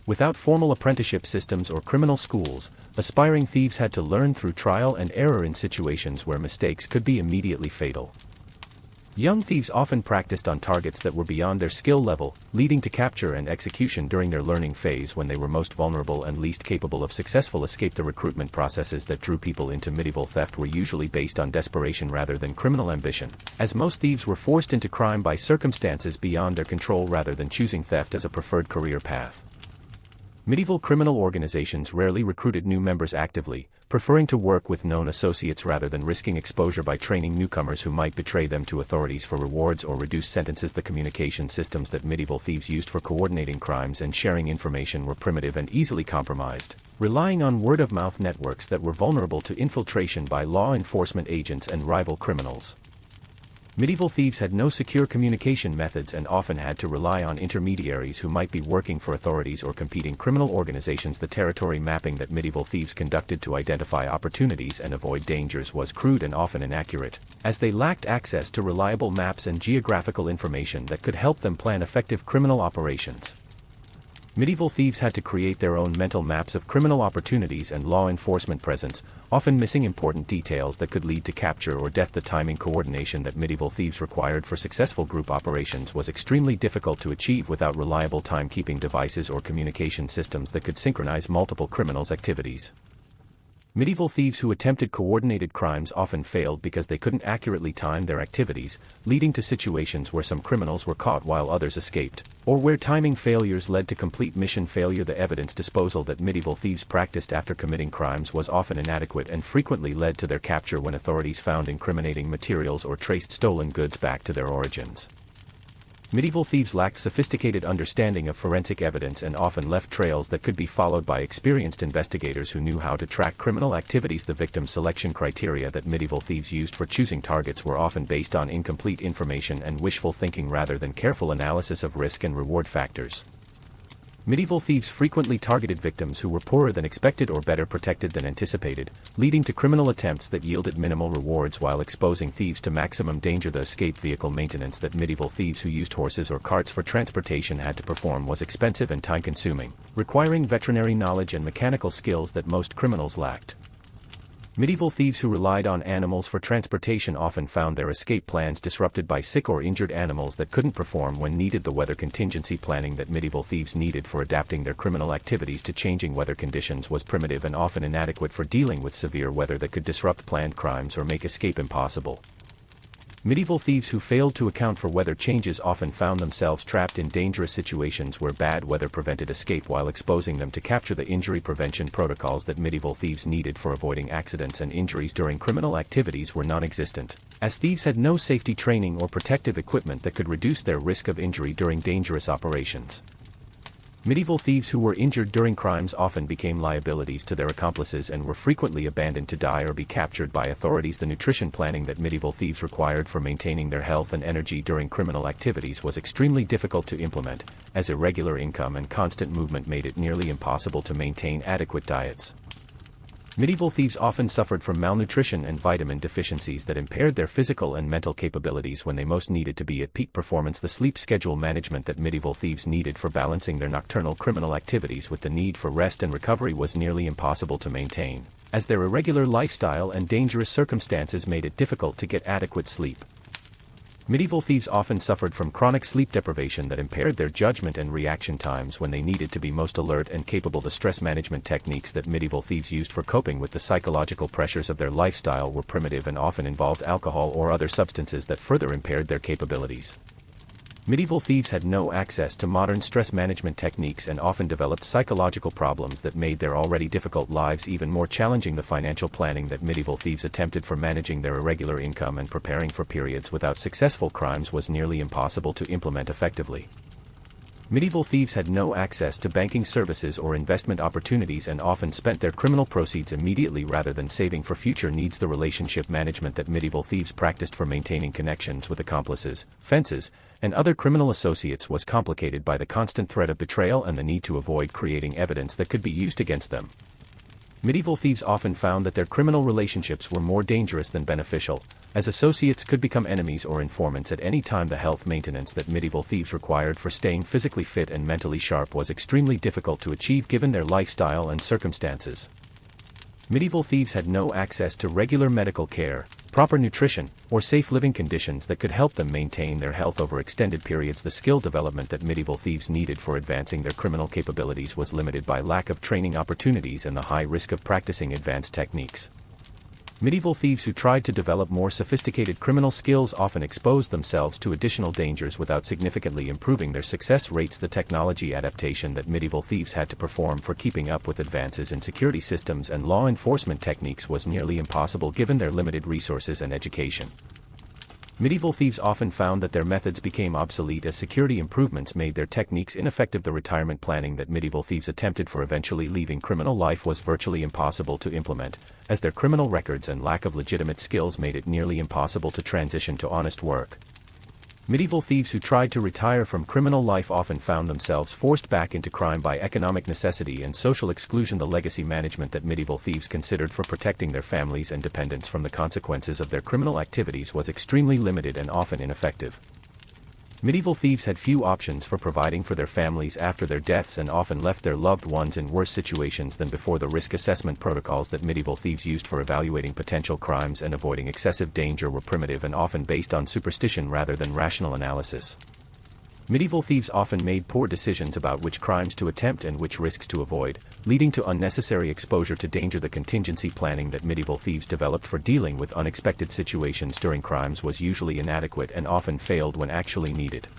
Without formal apprenticeship systems or criminal schools, aspiring thieves had to learn through trial and error in situations where mistakes could be immediately fatal. Young thieves often practiced on targets that were beyond their skill level, leading to capture and execution during their learning phase when they were most vulnerable and least capable of successful escape. The recruitment processes that drew people into medieval theft were usually based on desperation rather than criminal ambition, as most thieves were forced into crime by circumstances beyond their control rather than choosing theft as a preferred career path. Medieval criminal organizations rarely recruited new members actively, preferring to work with known associates rather than risking exposure by training newcomers who might betray them to authorities for rewards or reduced sentences. The communication systems that medieval thieves used for coordinating crimes and sharing information were primitive and easily compromised, relying on word-of-mouth networks that were vulnerable to infiltration by law enforcement agents and rival criminals. Medieval thieves had no secure communication methods and often had to rely on intermediaries who might be working for authorities or competing criminal organizations. The territory mapping that medieval thieves conducted to identify opportunities and avoid dangers was crude and often inaccurate, as they lacked access to reliable maps and geographical information that could help them plan effective criminal operations. Medieval thieves had to create their own mental maps of criminal opportunities and law enforcement presence, often missing important details that could lead to capture or death. The timing coordination that medieval thieves required for successful group operations was extremely difficult to achieve without reliable timekeeping devices or communication systems that could synchronize multiple criminals' activities. Medieval thieves who attempted coordinated crimes often failed because they couldn't accurately time their activities, leading to situations where some criminals were caught while others escaped, or where timing failures led to complete mission failure. The evidence disposal that medieval thieves practiced after committing crimes was often inadequate and frequently led to their capture when authorities found incriminating materials or traced stolen goods back to their origins. Medieval thieves lacked sophisticated understanding of forensic evidence and often left trails that could be followed by experienced investigators who knew how to track criminal activities. The victim selection criteria that medieval thieves used for choosing targets were often based on incomplete information and wishful thinking rather than careful analysis of risk and reward factors. Medieval thieves frequently targeted victims who were poorer than expected or better protected than anticipated, leading to criminal attempts that yielded minimal rewards while exposing thieves to maximum danger. The escape vehicle maintenance that medieval thieves who used horses or carts for transportation had to perform was expensive and time-consuming, requiring veterinary knowledge and mechanical skills that most criminals lacked. Medieval thieves who relied on animals for transportation often found their escape plans disrupted by sick or injured animals that couldn't perform when needed. The weather contingency planning that medieval thieves needed for adapting their criminal activities to changing weather conditions was primitive and often inadequate for dealing with severe weather that could disrupt planned crimes or make escape impossible. Medieval thieves who failed to account for weather changes often found themselves trapped in dangerous situations where bad weather prevented escape while exposing them to capture. The injury prevention protocols that medieval thieves needed for avoiding accidents and injuries during criminal activities were non-existent, as thieves had no safety training or protective equipment that could reduce their risk of injury during dangerous operations. Medieval thieves who were injured during crimes often became liabilities to their accomplices and were frequently abandoned to die or be captured by authorities. The nutrition planning that medieval thieves required for maintaining their health and energy during criminal activities was extremely difficult to implement, as irregular income and constant movement made it nearly impossible to maintain adequate diets. Medieval thieves often suffered from malnutrition and vitamin deficiencies that impaired their physical and mental capabilities when they most needed to be at peak performance. The sleep schedule management that medieval thieves needed for balancing their nocturnal criminal activities with the need for rest and recovery was nearly impossible to maintain, as their irregular lifestyle and dangerous circumstances made it difficult to get adequate sleep. Medieval thieves often suffered from chronic sleep deprivation that impaired their judgment and reaction times when they needed to be most alert and capable. The stress management techniques that medieval thieves used for coping with the psychological pressures of their lifestyle were primitive and often involved alcohol or other substances that further impaired their capabilities. Medieval thieves had no access to modern stress management techniques and often developed psychological problems that made their already difficult lives even more challenging. The financial planning that medieval thieves attempted for managing their irregular income and preparing for periods without successful crimes was nearly impossible to implement effectively. Medieval thieves had no access to banking services or investment opportunities and often spent their criminal proceeds immediately rather than saving for future needs. The relationship management that medieval thieves practiced for maintaining connections with accomplices, fences, and other criminal associates was complicated by the constant threat of betrayal and the need to avoid creating evidence that could be used against them. Medieval thieves often found that their criminal relationships were more dangerous than beneficial, as associates could become enemies or informants at any time. The health maintenance that medieval thieves required for staying physically fit and mentally sharp was extremely difficult to achieve given their lifestyle and circumstances. Medieval thieves had no access to regular medical care, proper nutrition, or safe living conditions that could help them maintain their health over extended periods. The skill development that medieval thieves needed for advancing their criminal capabilities was limited by lack of training opportunities and the high risk of practicing advanced techniques. Medieval thieves who tried to develop more sophisticated criminal skills often exposed themselves to additional dangers without significantly improving their success rates. The technology adaptation that medieval thieves had to perform for keeping up with advances in security systems and law enforcement techniques was nearly impossible given their limited resources and education. Medieval thieves often found that their methods became obsolete as security improvements made their techniques ineffective. The retirement planning that medieval thieves attempted for eventually leaving criminal life was virtually impossible to implement, as their criminal records and lack of legitimate skills made it nearly impossible to transition to honest work. Medieval thieves who tried to retire from criminal life often found themselves forced back into crime by economic necessity and social exclusion. The legacy management that medieval thieves considered for protecting their families and dependents from the consequences of their criminal activities was extremely limited and often ineffective. Medieval thieves had few options for providing for their families after their deaths and often left their loved ones in worse situations than before. The risk assessment protocols that medieval thieves used for evaluating potential crimes and avoiding excessive danger were primitive and often based on superstition rather than rational analysis. Medieval thieves often made poor decisions about which crimes to attempt and which risks to avoid, leading to unnecessary exposure to danger. The contingency planning that medieval thieves developed for dealing with unexpected situations during crimes was usually inadequate and often failed when actually needed.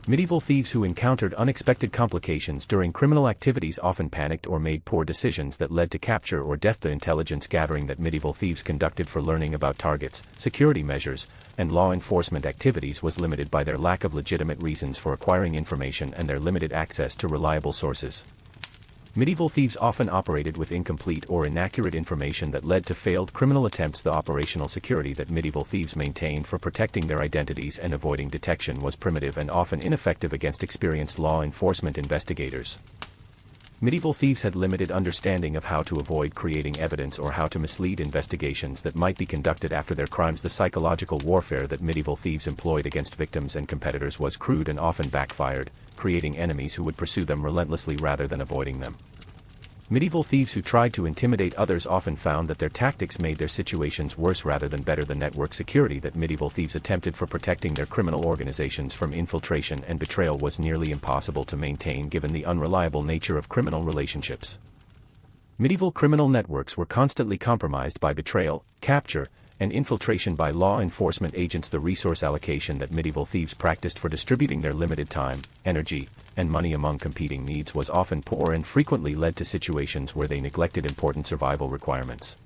Medieval thieves who encountered unexpected complications during criminal activities often panicked or made poor decisions that led to capture or death. The intelligence gathering that medieval thieves conducted for learning about targets, security measures, and law enforcement activities was limited by their lack of legitimate reasons for acquiring information and their limited access to reliable sources. Medieval thieves often operated with incomplete or inaccurate information that led to failed criminal attempts. The operational security that medieval thieves maintained for protecting their identities and avoiding detection was primitive and often ineffective against experienced law enforcement investigators. Medieval thieves had limited understanding of how to avoid creating evidence or how to mislead investigations that might be conducted after their crimes. The psychological warfare that medieval thieves employed against victims and competitors was crude and often backfired, creating enemies who would pursue them relentlessly rather than avoiding them. Medieval thieves who tried to intimidate others often found that their tactics made their situations worse rather than better. The network security that medieval thieves attempted for protecting their criminal organizations from infiltration and betrayal was nearly impossible to maintain given the unreliable nature of criminal relationships. Medieval criminal networks were constantly compromised by betrayal, capture, and infiltration by law enforcement agents. The resource allocation that medieval thieves practiced for distributing their limited time, energy, and money among competing needs was often poor and frequently led to situations where they neglected important survival requirements.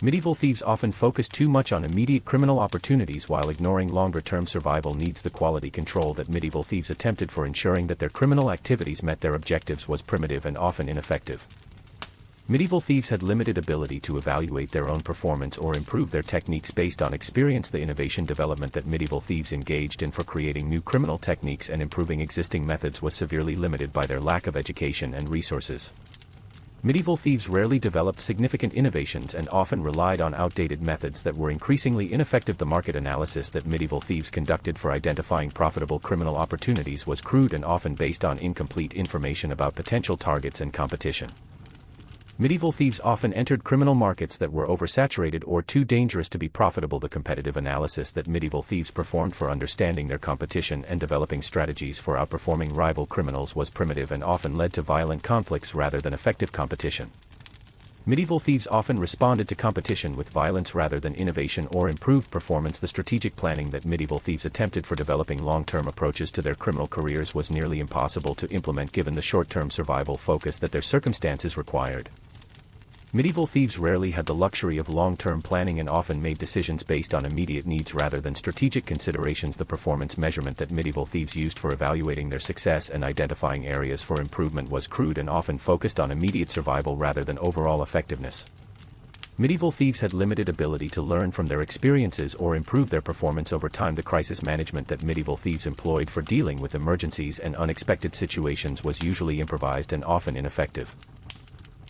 Medieval thieves often focused too much on immediate criminal opportunities while ignoring longer-term survival needs. The quality control that medieval thieves attempted for ensuring that their criminal activities met their objectives was primitive and often ineffective. Medieval thieves had limited ability to evaluate their own performance or improve their techniques based on experience. The innovation development that medieval thieves engaged in for creating new criminal techniques and improving existing methods was severely limited by their lack of education and resources. Medieval thieves rarely developed significant innovations and often relied on outdated methods that were increasingly ineffective. The market analysis that medieval thieves conducted for identifying profitable criminal opportunities was crude and often based on incomplete information about potential targets and competition. Medieval thieves often entered criminal markets that were oversaturated or too dangerous to be profitable. The competitive analysis that medieval thieves performed for understanding their competition and developing strategies for outperforming rival criminals was primitive and often led to violent conflicts rather than effective competition. Medieval thieves often responded to competition with violence rather than innovation or improved performance. The strategic planning that medieval thieves attempted for developing long-term approaches to their criminal careers was nearly impossible to implement given the short-term survival focus that their circumstances required. Medieval thieves rarely had the luxury of long-term planning and often made decisions based on immediate needs rather than strategic considerations. The performance measurement that medieval thieves used for evaluating their success and identifying areas for improvement was crude and often focused on immediate survival rather than overall effectiveness. Medieval thieves had limited ability to learn from their experiences or improve their performance over time. The crisis management that medieval thieves employed for dealing with emergencies and unexpected situations was usually improvised and often ineffective.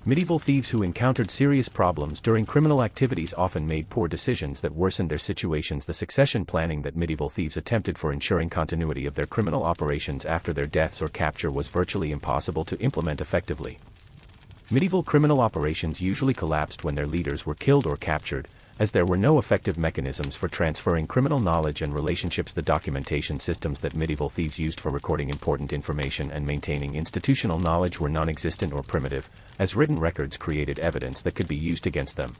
Medieval thieves who encountered serious problems during criminal activities often made poor decisions that worsened their situations. The succession planning that medieval thieves attempted for ensuring continuity of their criminal operations after their deaths or capture was virtually impossible to implement effectively. Medieval criminal operations usually collapsed when their leaders were killed or captured, as there were no effective mechanisms for transferring criminal knowledge and relationships. The documentation systems that medieval thieves used for recording important information and maintaining institutional knowledge were non-existent or primitive, as written records created evidence that could be used against them.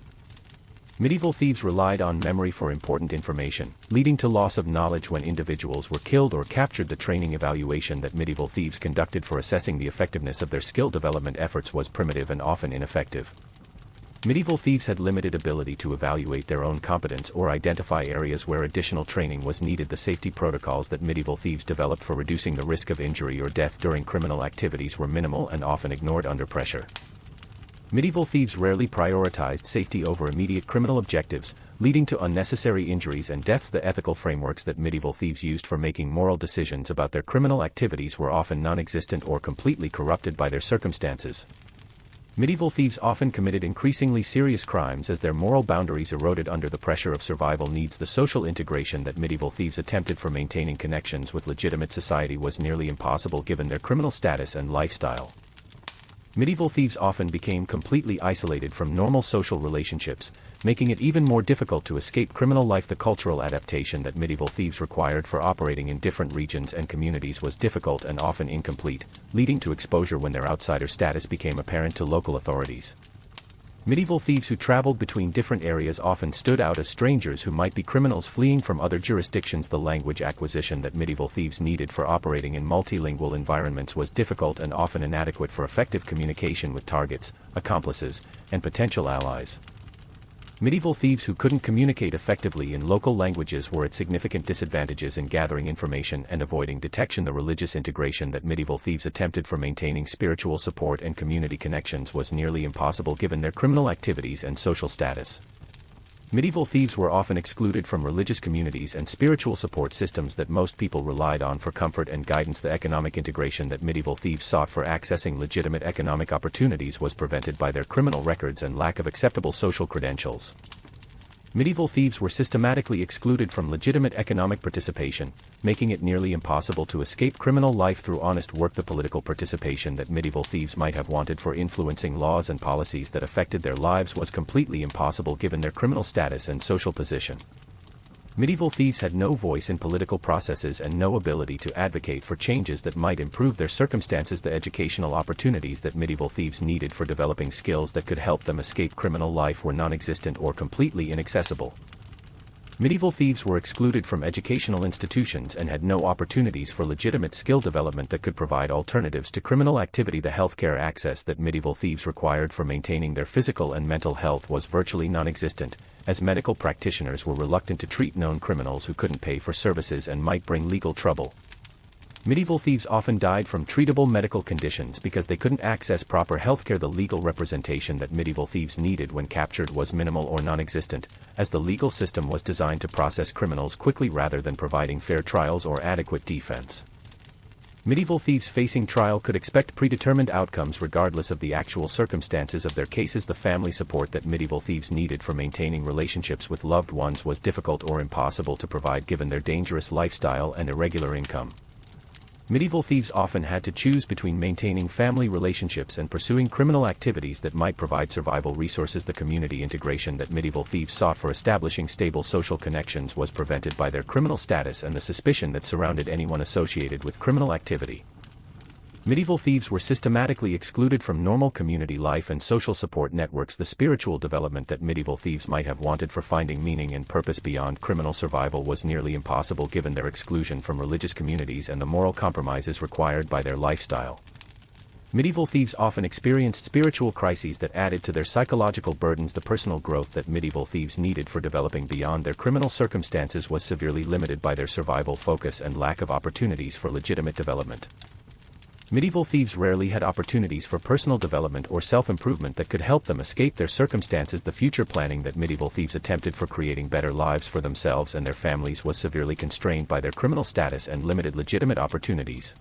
Medieval thieves relied on memory for important information, leading to loss of knowledge when individuals were killed or captured. The training evaluation that medieval thieves conducted for assessing the effectiveness of their skill development efforts was primitive and often ineffective. Medieval thieves had limited ability to evaluate their own competence or identify areas where additional training was needed. The safety protocols that medieval thieves developed for reducing the risk of injury or death during criminal activities were minimal and often ignored under pressure. Medieval thieves rarely prioritized safety over immediate criminal objectives, leading to unnecessary injuries and deaths. The ethical frameworks that medieval thieves used for making moral decisions about their criminal activities were often non-existent or completely corrupted by their circumstances. Medieval thieves often committed increasingly serious crimes as their moral boundaries eroded under the pressure of survival needs. The social integration that medieval thieves attempted for maintaining connections with legitimate society was nearly impossible given their criminal status and lifestyle. Medieval thieves often became completely isolated from normal social relationships, making it even more difficult to escape criminal life. The cultural adaptation that medieval thieves required for operating in different regions and communities was difficult and often incomplete, leading to exposure when their outsider status became apparent to local authorities. Medieval thieves who traveled between different areas often stood out as strangers who might be criminals fleeing from other jurisdictions. The language acquisition that medieval thieves needed for operating in multilingual environments was difficult and often inadequate for effective communication with targets, accomplices, and potential allies. Medieval thieves who couldn't communicate effectively in local languages were at significant disadvantages in gathering information and avoiding detection. The religious integration that medieval thieves attempted for maintaining spiritual support and community connections was nearly impossible given their criminal activities and social status. Medieval thieves were often excluded from religious communities and spiritual support systems that most people relied on for comfort and guidance. The economic integration that medieval thieves sought for accessing legitimate economic opportunities was prevented by their criminal records and lack of acceptable social credentials. Medieval thieves were systematically excluded from legitimate economic participation, making it nearly impossible to escape criminal life through honest work. The political participation that medieval thieves might have wanted for influencing laws and policies that affected their lives was completely impossible given their criminal status and social position. Medieval thieves had no voice in political processes and no ability to advocate for changes that might improve their circumstances. The educational opportunities that medieval thieves needed for developing skills that could help them escape criminal life were non-existent or completely inaccessible. Medieval thieves were excluded from educational institutions and had no opportunities for legitimate skill development that could provide alternatives to criminal activity. The healthcare access that medieval thieves required for maintaining their physical and mental health was virtually non-existent, as medical practitioners were reluctant to treat known criminals who couldn't pay for services and might bring legal trouble. Medieval thieves often died from treatable medical conditions because they couldn't access proper healthcare. The legal representation that medieval thieves needed when captured was minimal or non-existent, as the legal system was designed to process criminals quickly rather than providing fair trials or adequate defense. Medieval thieves facing trial could expect predetermined outcomes regardless of the actual circumstances of their cases. The family support that medieval thieves needed for maintaining relationships with loved ones was difficult or impossible to provide given their dangerous lifestyle and irregular income. Medieval thieves often had to choose between maintaining family relationships and pursuing criminal activities that might provide survival resources. The community integration that medieval thieves sought for establishing stable social connections was prevented by their criminal status and the suspicion that surrounded anyone associated with criminal activity. Medieval thieves were systematically excluded from normal community life and social support networks. The spiritual development that medieval thieves might have wanted for finding meaning and purpose beyond criminal survival was nearly impossible given their exclusion from religious communities and the moral compromises required by their lifestyle. Medieval thieves often experienced spiritual crises that added to their psychological burdens. The personal growth that medieval thieves needed for developing beyond their criminal circumstances was severely limited by their survival focus and lack of opportunities for legitimate development. Medieval thieves rarely had opportunities for personal development or self-improvement that could help them escape their circumstances. The future planning that medieval thieves attempted for creating better lives for themselves and their families was severely constrained by their criminal status and limited legitimate opportunities.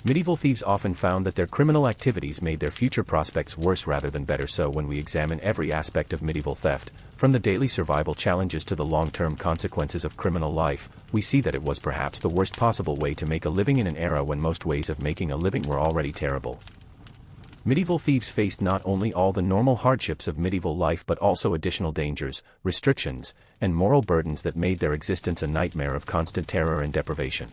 Medieval thieves often found that their criminal activities made their future prospects worse rather than better. So when we examine every aspect of medieval theft, from the daily survival challenges to the long-term consequences of criminal life, we see that it was perhaps the worst possible way to make a living in an era when most ways of making a living were already terrible. Medieval thieves faced not only all the normal hardships of medieval life but also additional dangers, restrictions, and moral burdens that made their existence a nightmare of constant terror and deprivation.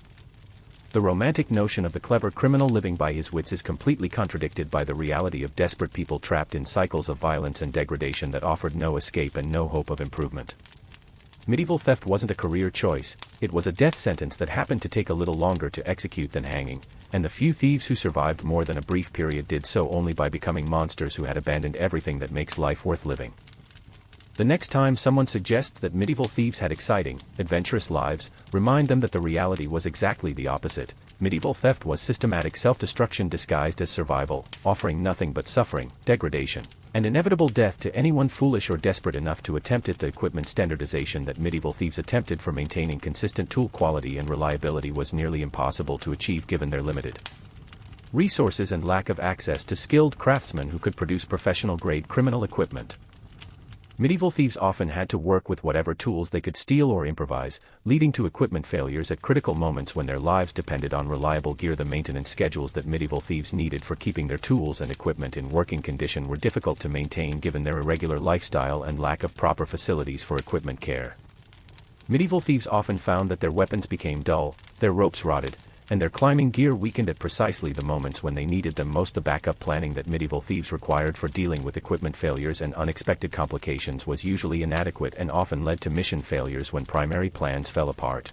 The romantic notion of the clever criminal living by his wits is completely contradicted by the reality of desperate people trapped in cycles of violence and degradation that offered no escape and no hope of improvement. Medieval theft wasn't a career choice, it was a death sentence that happened to take a little longer to execute than hanging, and the few thieves who survived more than a brief period did so only by becoming monsters who had abandoned everything that makes life worth living. The next time someone suggests that medieval thieves had exciting, adventurous lives, remind them that the reality was exactly the opposite. Medieval theft was systematic self-destruction disguised as survival, offering nothing but suffering, degradation, and inevitable death to anyone foolish or desperate enough to attempt it. The equipment standardization that medieval thieves attempted for maintaining consistent tool quality and reliability was nearly impossible to achieve given their limited resources and lack of access to skilled craftsmen who could produce professional-grade criminal equipment. Medieval thieves often had to work with whatever tools they could steal or improvise, leading to equipment failures at critical moments when their lives depended on reliable gear. The maintenance schedules that medieval thieves needed for keeping their tools and equipment in working condition were difficult to maintain given their irregular lifestyle and lack of proper facilities for equipment care. Medieval thieves often found that their weapons became dull, their ropes rotted, and their climbing gear weakened at precisely the moments when they needed them most. The backup planning that medieval thieves required for dealing with equipment failures and unexpected complications was usually inadequate and often led to mission failures when primary plans fell apart.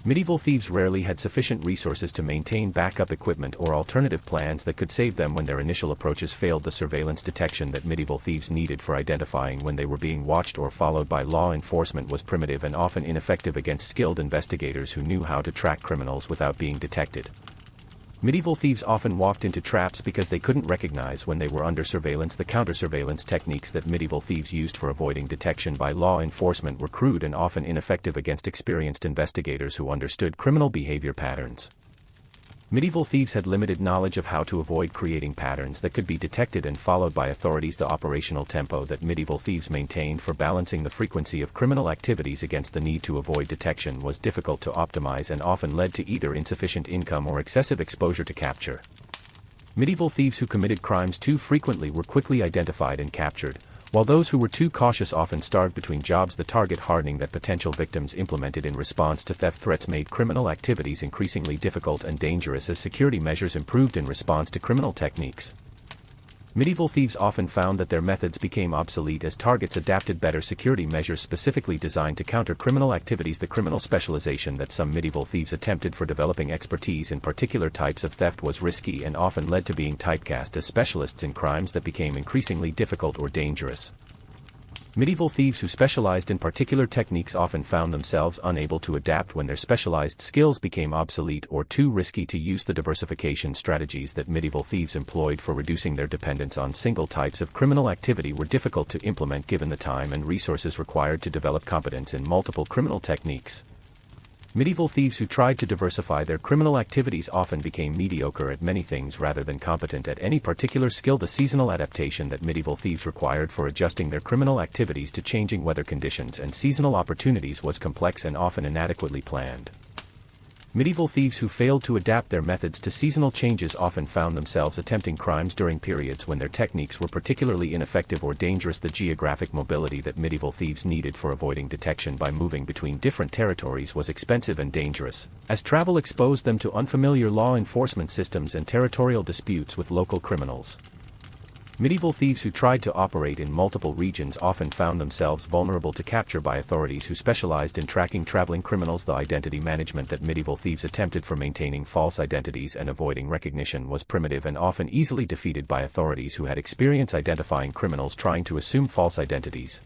Medieval thieves rarely had sufficient resources to maintain backup equipment or alternative plans that could save them when their initial approaches failed. The surveillance detection that medieval thieves needed for identifying when they were being watched or followed by law enforcement was primitive and often ineffective against skilled investigators who knew how to track criminals without being detected. Medieval thieves often walked into traps because they couldn't recognize when they were under surveillance. The counter-surveillance techniques that medieval thieves used for avoiding detection by law enforcement were crude and often ineffective against experienced investigators who understood criminal behavior patterns. Medieval thieves had limited knowledge of how to avoid creating patterns that could be detected and followed by authorities. The operational tempo that medieval thieves maintained for balancing the frequency of criminal activities against the need to avoid detection was difficult to optimize and often led to either insufficient income or excessive exposure to capture. Medieval thieves who committed crimes too frequently were quickly identified and captured, while those who were too cautious often starved between jobs. The target hardening that potential victims implemented in response to theft threats made criminal activities increasingly difficult and dangerous as security measures improved in response to criminal techniques. Medieval thieves often found that their methods became obsolete as targets adapted better security measures specifically designed to counter criminal activities. The criminal specialization that some medieval thieves attempted for developing expertise in particular types of theft was risky and often led to being typecast as specialists in crimes that became increasingly difficult or dangerous. Medieval thieves who specialized in particular techniques often found themselves unable to adapt when their specialized skills became obsolete or too risky to use. The diversification strategies that medieval thieves employed for reducing their dependence on single types of criminal activity were difficult to implement given the time and resources required to develop competence in multiple criminal techniques. Medieval thieves who tried to diversify their criminal activities often became mediocre at many things rather than competent at any particular skill. The seasonal adaptation that medieval thieves required for adjusting their criminal activities to changing weather conditions and seasonal opportunities was complex and often inadequately planned. Medieval thieves who failed to adapt their methods to seasonal changes often found themselves attempting crimes during periods when their techniques were particularly ineffective or dangerous. The geographic mobility that medieval thieves needed for avoiding detection by moving between different territories was expensive and dangerous, as travel exposed them to unfamiliar law enforcement systems and territorial disputes with local criminals. Medieval thieves who tried to operate in multiple regions often found themselves vulnerable to capture by authorities who specialized in tracking traveling criminals. The identity management that medieval thieves attempted for maintaining false identities and avoiding recognition was primitive and often easily defeated by authorities who had experience identifying criminals trying to assume false identities.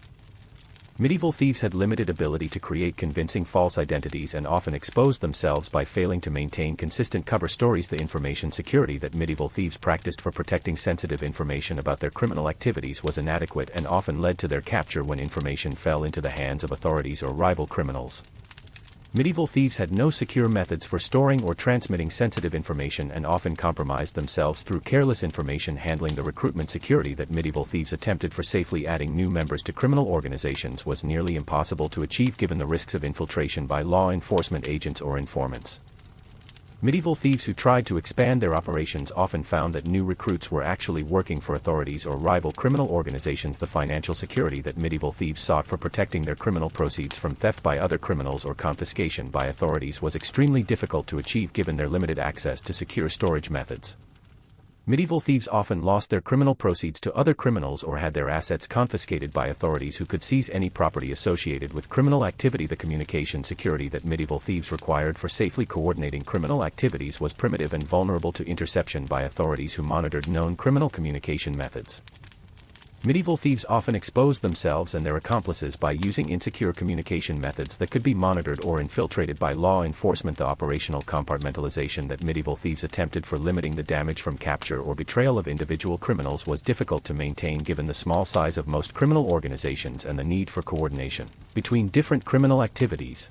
Medieval thieves had limited ability to create convincing false identities and often exposed themselves by failing to maintain consistent cover stories. The information security that medieval thieves practiced for protecting sensitive information about their criminal activities was inadequate and often led to their capture when information fell into the hands of authorities or rival criminals. Medieval thieves had no secure methods for storing or transmitting sensitive information and often compromised themselves through careless information handling. The recruitment security that medieval thieves attempted for safely adding new members to criminal organizations was nearly impossible to achieve given the risks of infiltration by law enforcement agents or informants. Medieval thieves who tried to expand their operations often found that new recruits were actually working for authorities or rival criminal organizations. The financial security that medieval thieves sought for protecting their criminal proceeds from theft by other criminals or confiscation by authorities was extremely difficult to achieve given their limited access to secure storage methods. Medieval thieves often lost their criminal proceeds to other criminals or had their assets confiscated by authorities who could seize any property associated with criminal activity. The communication security that medieval thieves required for safely coordinating criminal activities was primitive and vulnerable to interception by authorities who monitored known criminal communication methods. Medieval thieves often exposed themselves and their accomplices by using insecure communication methods that could be monitored or infiltrated by law enforcement. The operational compartmentalization that medieval thieves attempted for limiting the damage from capture or betrayal of individual criminals was difficult to maintain given the small size of most criminal organizations and the need for coordination between different criminal activities.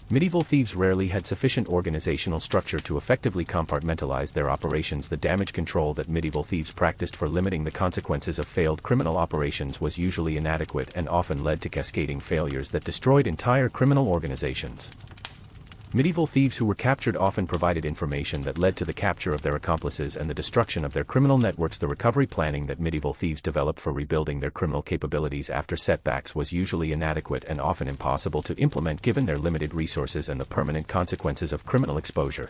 Medieval thieves rarely had sufficient organizational structure to effectively compartmentalize their operations. The damage control that medieval thieves practiced for limiting the consequences of failed criminal operations was usually inadequate and often led to cascading failures that destroyed entire criminal organizations. Medieval thieves who were captured often provided information that led to the capture of their accomplices and the destruction of their criminal networks. The recovery planning that medieval thieves developed for rebuilding their criminal capabilities after setbacks was usually inadequate and often impossible to implement given their limited resources and the permanent consequences of criminal exposure.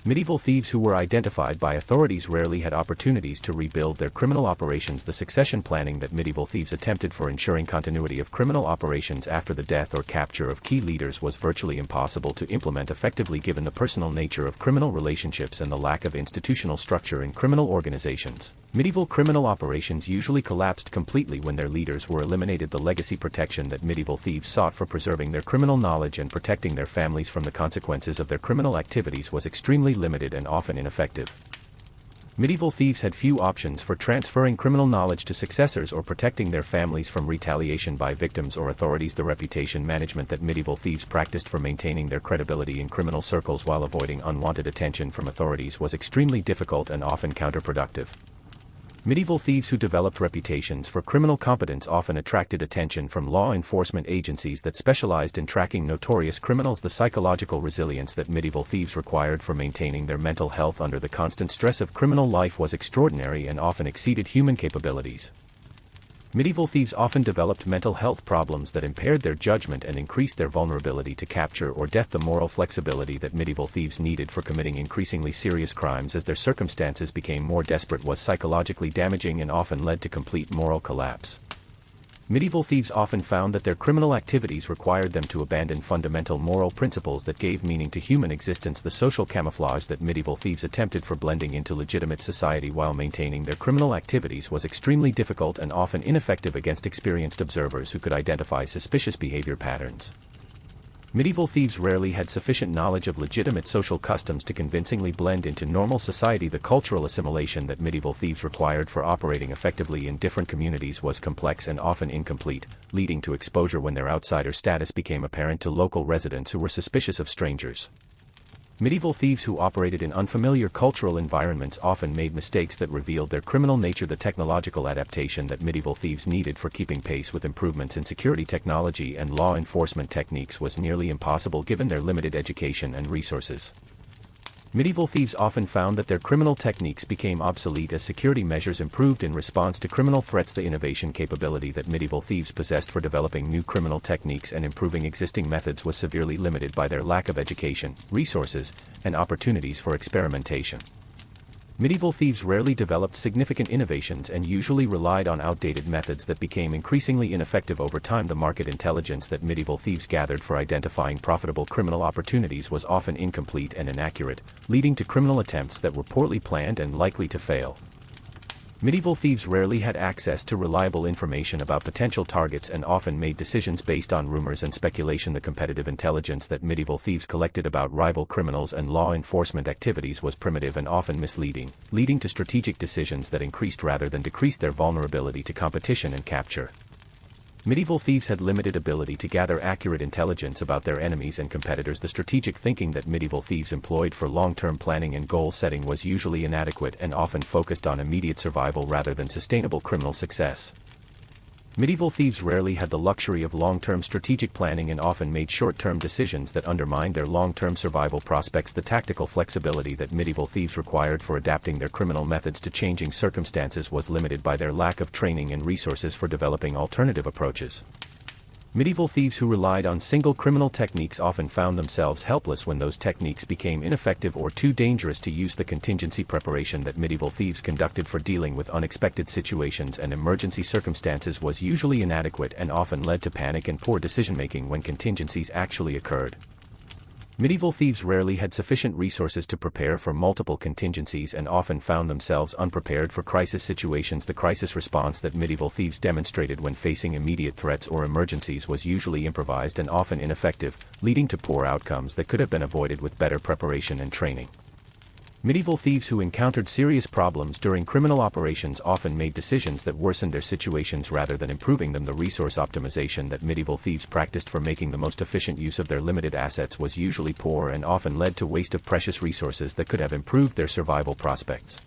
Medieval thieves who were identified by authorities rarely had opportunities to rebuild their criminal operations. The succession planning that medieval thieves attempted for ensuring continuity of criminal operations after the death or capture of key leaders was virtually impossible to implement effectively given the personal nature of criminal relationships and the lack of institutional structure in criminal organizations. Medieval criminal operations usually collapsed completely when their leaders were eliminated. The legacy protection that medieval thieves sought for preserving their criminal knowledge and protecting their families from the consequences of their criminal activities was extremely limited and often ineffective. Medieval thieves had few options for transferring criminal knowledge to successors or protecting their families from retaliation by victims or authorities. The reputation management that medieval thieves practiced for maintaining their credibility in criminal circles while avoiding unwanted attention from authorities was extremely difficult and often counterproductive. Medieval thieves who developed reputations for criminal competence often attracted attention from law enforcement agencies that specialized in tracking notorious criminals. The psychological resilience that medieval thieves required for maintaining their mental health under the constant stress of criminal life was extraordinary and often exceeded human capabilities. Medieval thieves often developed mental health problems that impaired their judgment and increased their vulnerability to capture or death. The moral flexibility that medieval thieves needed for committing increasingly serious crimes as their circumstances became more desperate was psychologically damaging and often led to complete moral collapse. Medieval thieves often found that their criminal activities required them to abandon fundamental moral principles that gave meaning to human existence. The social camouflage that medieval thieves attempted for blending into legitimate society while maintaining their criminal activities was extremely difficult and often ineffective against experienced observers who could identify suspicious behavior patterns. Medieval thieves rarely had sufficient knowledge of legitimate social customs to convincingly blend into normal society. The cultural assimilation that medieval thieves required for operating effectively in different communities was complex and often incomplete, leading to exposure when their outsider status became apparent to local residents who were suspicious of strangers. Medieval thieves who operated in unfamiliar cultural environments often made mistakes that revealed their criminal nature. The technological adaptation that medieval thieves needed for keeping pace with improvements in security technology and law enforcement techniques was nearly impossible given their limited education and resources. Medieval thieves often found that their criminal techniques became obsolete as security measures improved in response to criminal threats. The innovation capability that medieval thieves possessed for developing new criminal techniques and improving existing methods was severely limited by their lack of education, resources, and opportunities for experimentation. Medieval thieves rarely developed significant innovations and usually relied on outdated methods that became increasingly ineffective over time. The market intelligence that medieval thieves gathered for identifying profitable criminal opportunities was often incomplete and inaccurate, leading to criminal attempts that were poorly planned and likely to fail. Medieval thieves rarely had access to reliable information about potential targets and often made decisions based on rumors and speculation. The competitive intelligence that medieval thieves collected about rival criminals and law enforcement activities was primitive and often misleading, leading to strategic decisions that increased rather than decreased their vulnerability to competition and capture. Medieval thieves had limited ability to gather accurate intelligence about their enemies and competitors. The strategic thinking that medieval thieves employed for long-term planning and goal setting was usually inadequate and often focused on immediate survival rather than sustainable criminal success. Medieval thieves rarely had the luxury of long-term strategic planning and often made short-term decisions that undermined their long-term survival prospects. The tactical flexibility that medieval thieves required for adapting their criminal methods to changing circumstances was limited by their lack of training and resources for developing alternative approaches. Medieval thieves who relied on single criminal techniques often found themselves helpless when those techniques became ineffective or too dangerous to use. The contingency preparation that medieval thieves conducted for dealing with unexpected situations and emergency circumstances was usually inadequate and often led to panic and poor decision-making when contingencies actually occurred. Medieval thieves rarely had sufficient resources to prepare for multiple contingencies and often found themselves unprepared for crisis situations. The crisis response that medieval thieves demonstrated when facing immediate threats or emergencies was usually improvised and often ineffective, leading to poor outcomes that could have been avoided with better preparation and training. Medieval thieves who encountered serious problems during criminal operations often made decisions that worsened their situations rather than improving them. The resource optimization that medieval thieves practiced for making the most efficient use of their limited assets was usually poor and often led to waste of precious resources that could have improved their survival prospects.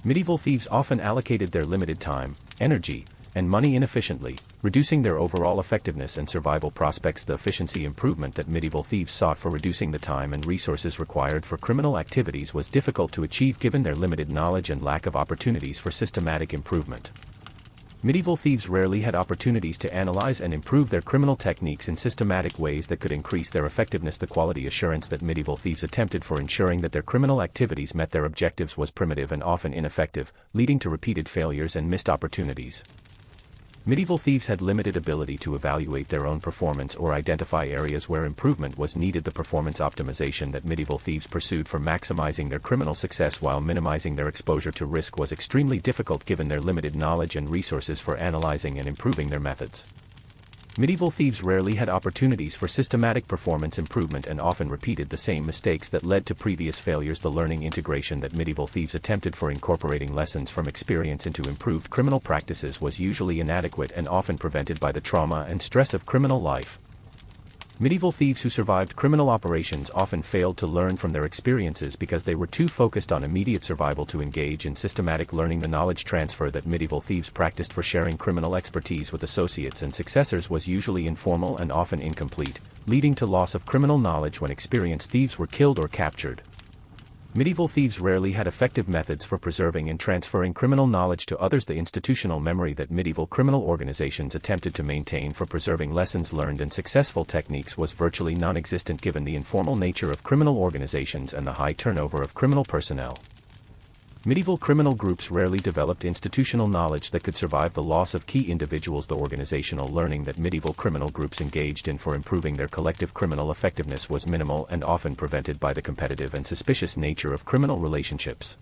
Medieval thieves often allocated their limited time, energy, and money inefficiently, reducing their overall effectiveness and survival prospects. The efficiency improvement that medieval thieves sought for reducing the time and resources required for criminal activities was difficult to achieve given their limited knowledge and lack of opportunities for systematic improvement. Medieval thieves rarely had opportunities to analyze and improve their criminal techniques in systematic ways that could increase their effectiveness. The quality assurance that medieval thieves attempted for ensuring that their criminal activities met their objectives was primitive and often ineffective, leading to repeated failures and missed opportunities. Medieval thieves had limited ability to evaluate their own performance or identify areas where improvement was needed. The performance optimization that medieval thieves pursued for maximizing their criminal success while minimizing their exposure to risk was extremely difficult given their limited knowledge and resources for analyzing and improving their methods. Medieval thieves rarely had opportunities for systematic performance improvement and often repeated the same mistakes that led to previous failures. The learning integration that medieval thieves attempted for incorporating lessons from experience into improved criminal practices was usually inadequate and often prevented by the trauma and stress of criminal life. Medieval thieves who survived criminal operations often failed to learn from their experiences because they were too focused on immediate survival to engage in systematic learning. The knowledge transfer that medieval thieves practiced for sharing criminal expertise with associates and successors was usually informal and often incomplete, leading to loss of criminal knowledge when experienced thieves were killed or captured. Medieval thieves rarely had effective methods for preserving and transferring criminal knowledge to others. The institutional memory that medieval criminal organizations attempted to maintain for preserving lessons learned and successful techniques was virtually non-existent given the informal nature of criminal organizations and the high turnover of criminal personnel. Medieval criminal groups rarely developed institutional knowledge that could survive the loss of key individuals. The organizational learning that medieval criminal groups engaged in for improving their collective criminal effectiveness was minimal and often prevented by the competitive and suspicious nature of criminal relationships.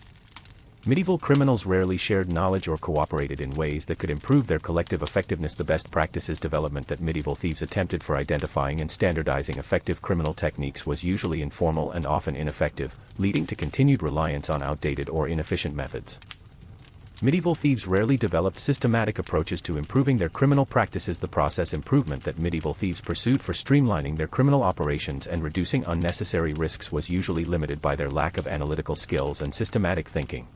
Medieval criminals rarely shared knowledge or cooperated in ways that could improve their collective effectiveness. The best practices development that medieval thieves attempted for identifying and standardizing effective criminal techniques was usually informal and often ineffective, leading to continued reliance on outdated or inefficient methods. Medieval thieves rarely developed systematic approaches to improving their criminal practices. The process improvement that medieval thieves pursued for streamlining their criminal operations and reducing unnecessary risks was usually limited by their lack of analytical skills and systematic thinking.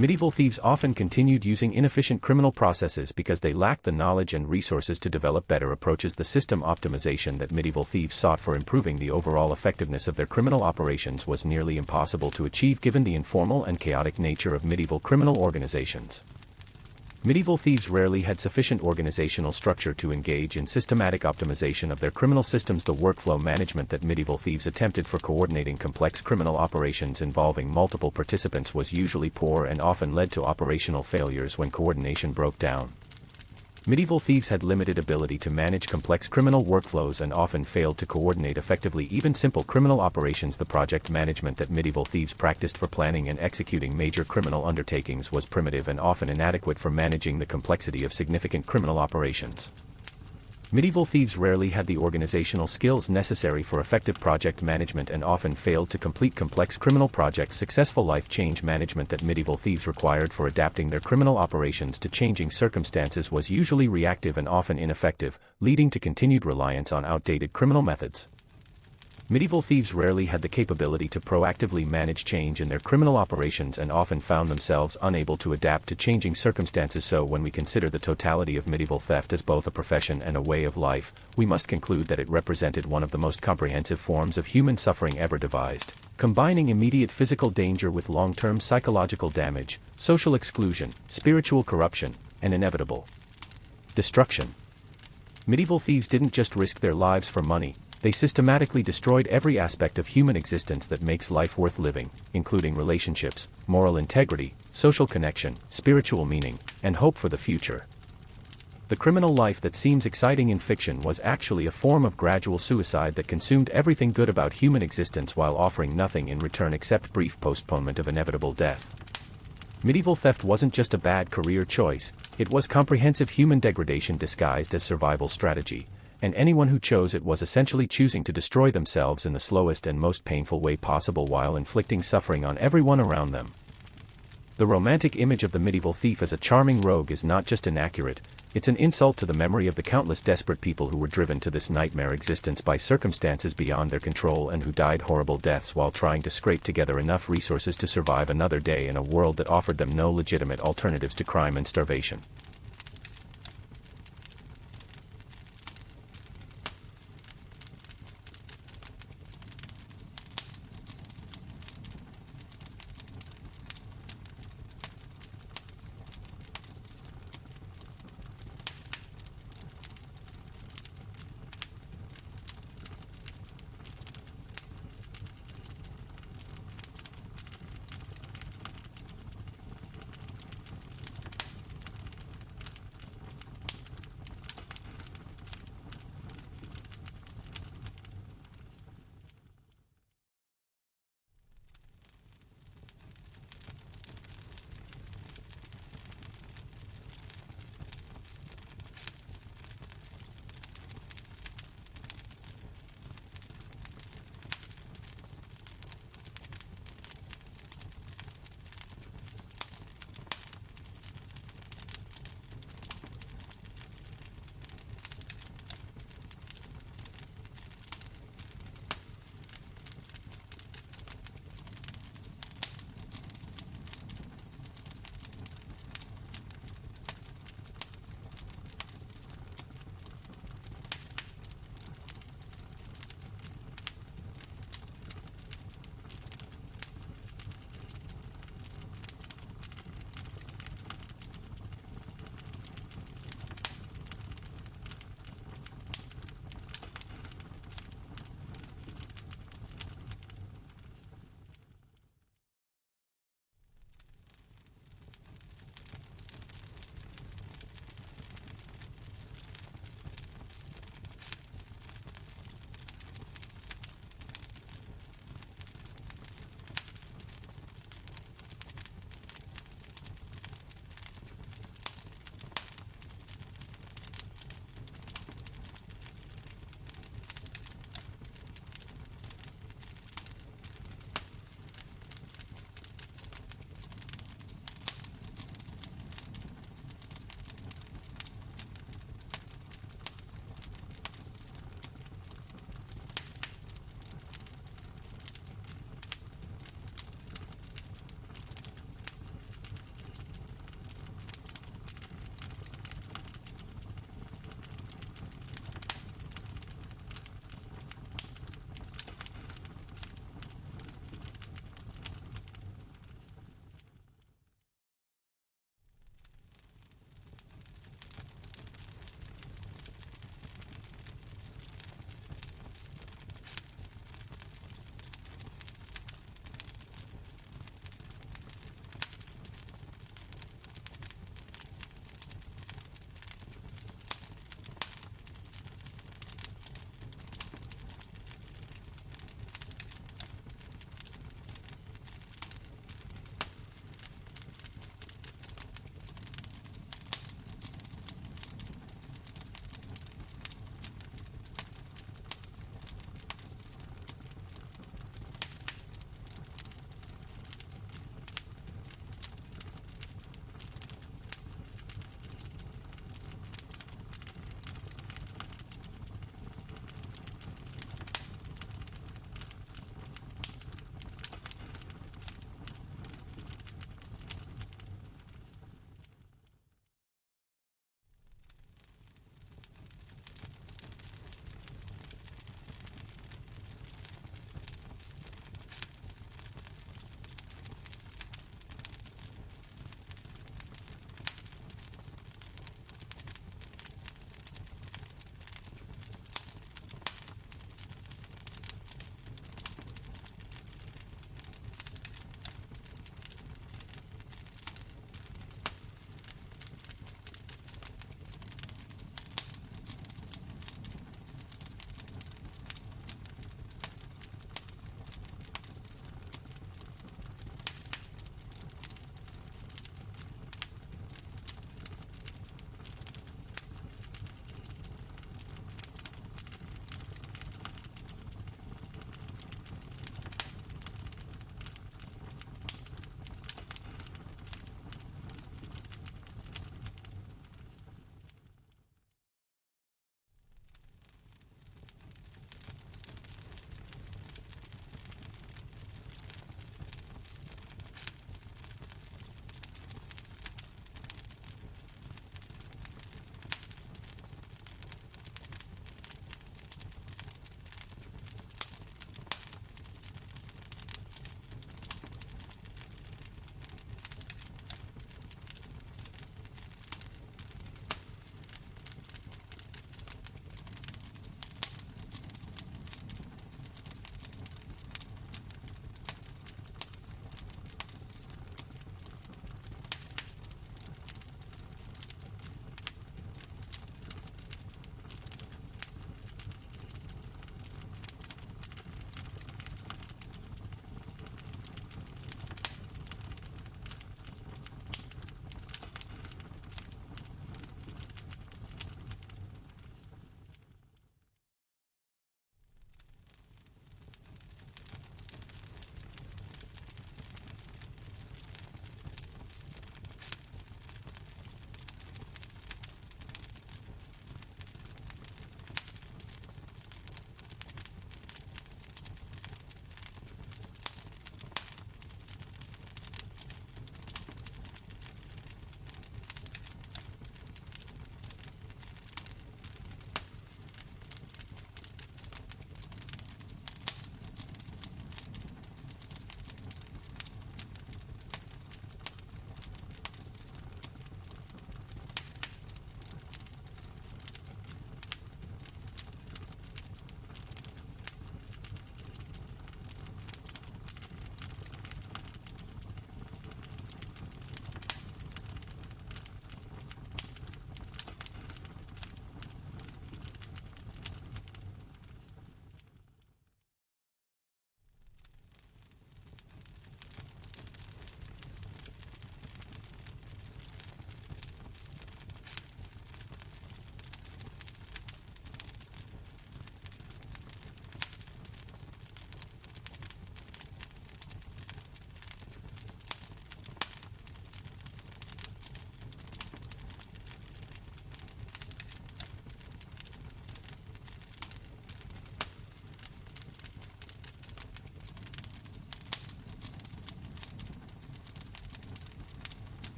Medieval thieves often continued using inefficient criminal processes because they lacked the knowledge and resources to develop better approaches. The system optimization that medieval thieves sought for improving the overall effectiveness of their criminal operations was nearly impossible to achieve given the informal and chaotic nature of medieval criminal organizations. Medieval thieves rarely had sufficient organizational structure to engage in systematic optimization of their criminal systems. The workflow management that medieval thieves attempted for coordinating complex criminal operations involving multiple participants was usually poor and often led to operational failures when coordination broke down. Medieval thieves had limited ability to manage complex criminal workflows and often failed to coordinate effectively even simple criminal operations. The project management that medieval thieves practiced for planning and executing major criminal undertakings was primitive and often inadequate for managing the complexity of significant criminal operations. Medieval thieves rarely had the organizational skills necessary for effective project management and often failed to complete complex criminal projects. Successful life change management that medieval thieves required for adapting their criminal operations to changing circumstances was usually reactive and often ineffective, leading to continued reliance on outdated criminal methods. Medieval thieves rarely had the capability to proactively manage change in their criminal operations and often found themselves unable to adapt to changing circumstances. So when we consider the totality of medieval theft as both a profession and a way of life, we must conclude that it represented one of the most comprehensive forms of human suffering ever devised, combining immediate physical danger with long-term psychological damage, social exclusion, spiritual corruption, and inevitable destruction. Medieval thieves didn't just risk their lives for money. They systematically destroyed every aspect of human existence that makes life worth living, including relationships, moral integrity, social connection, spiritual meaning, and hope for the future. The criminal life that seems exciting in fiction was actually a form of gradual suicide that consumed everything good about human existence while offering nothing in return except brief postponement of inevitable death. Medieval theft wasn't just a bad career choice, it was comprehensive human degradation disguised as survival strategy. And anyone who chose it was essentially choosing to destroy themselves in the slowest and most painful way possible while inflicting suffering on everyone around them. The romantic image of the medieval thief as a charming rogue is not just inaccurate, it's an insult to the memory of the countless desperate people who were driven to this nightmare existence by circumstances beyond their control and who died horrible deaths while trying to scrape together enough resources to survive another day in a world that offered them no legitimate alternatives to crime and starvation.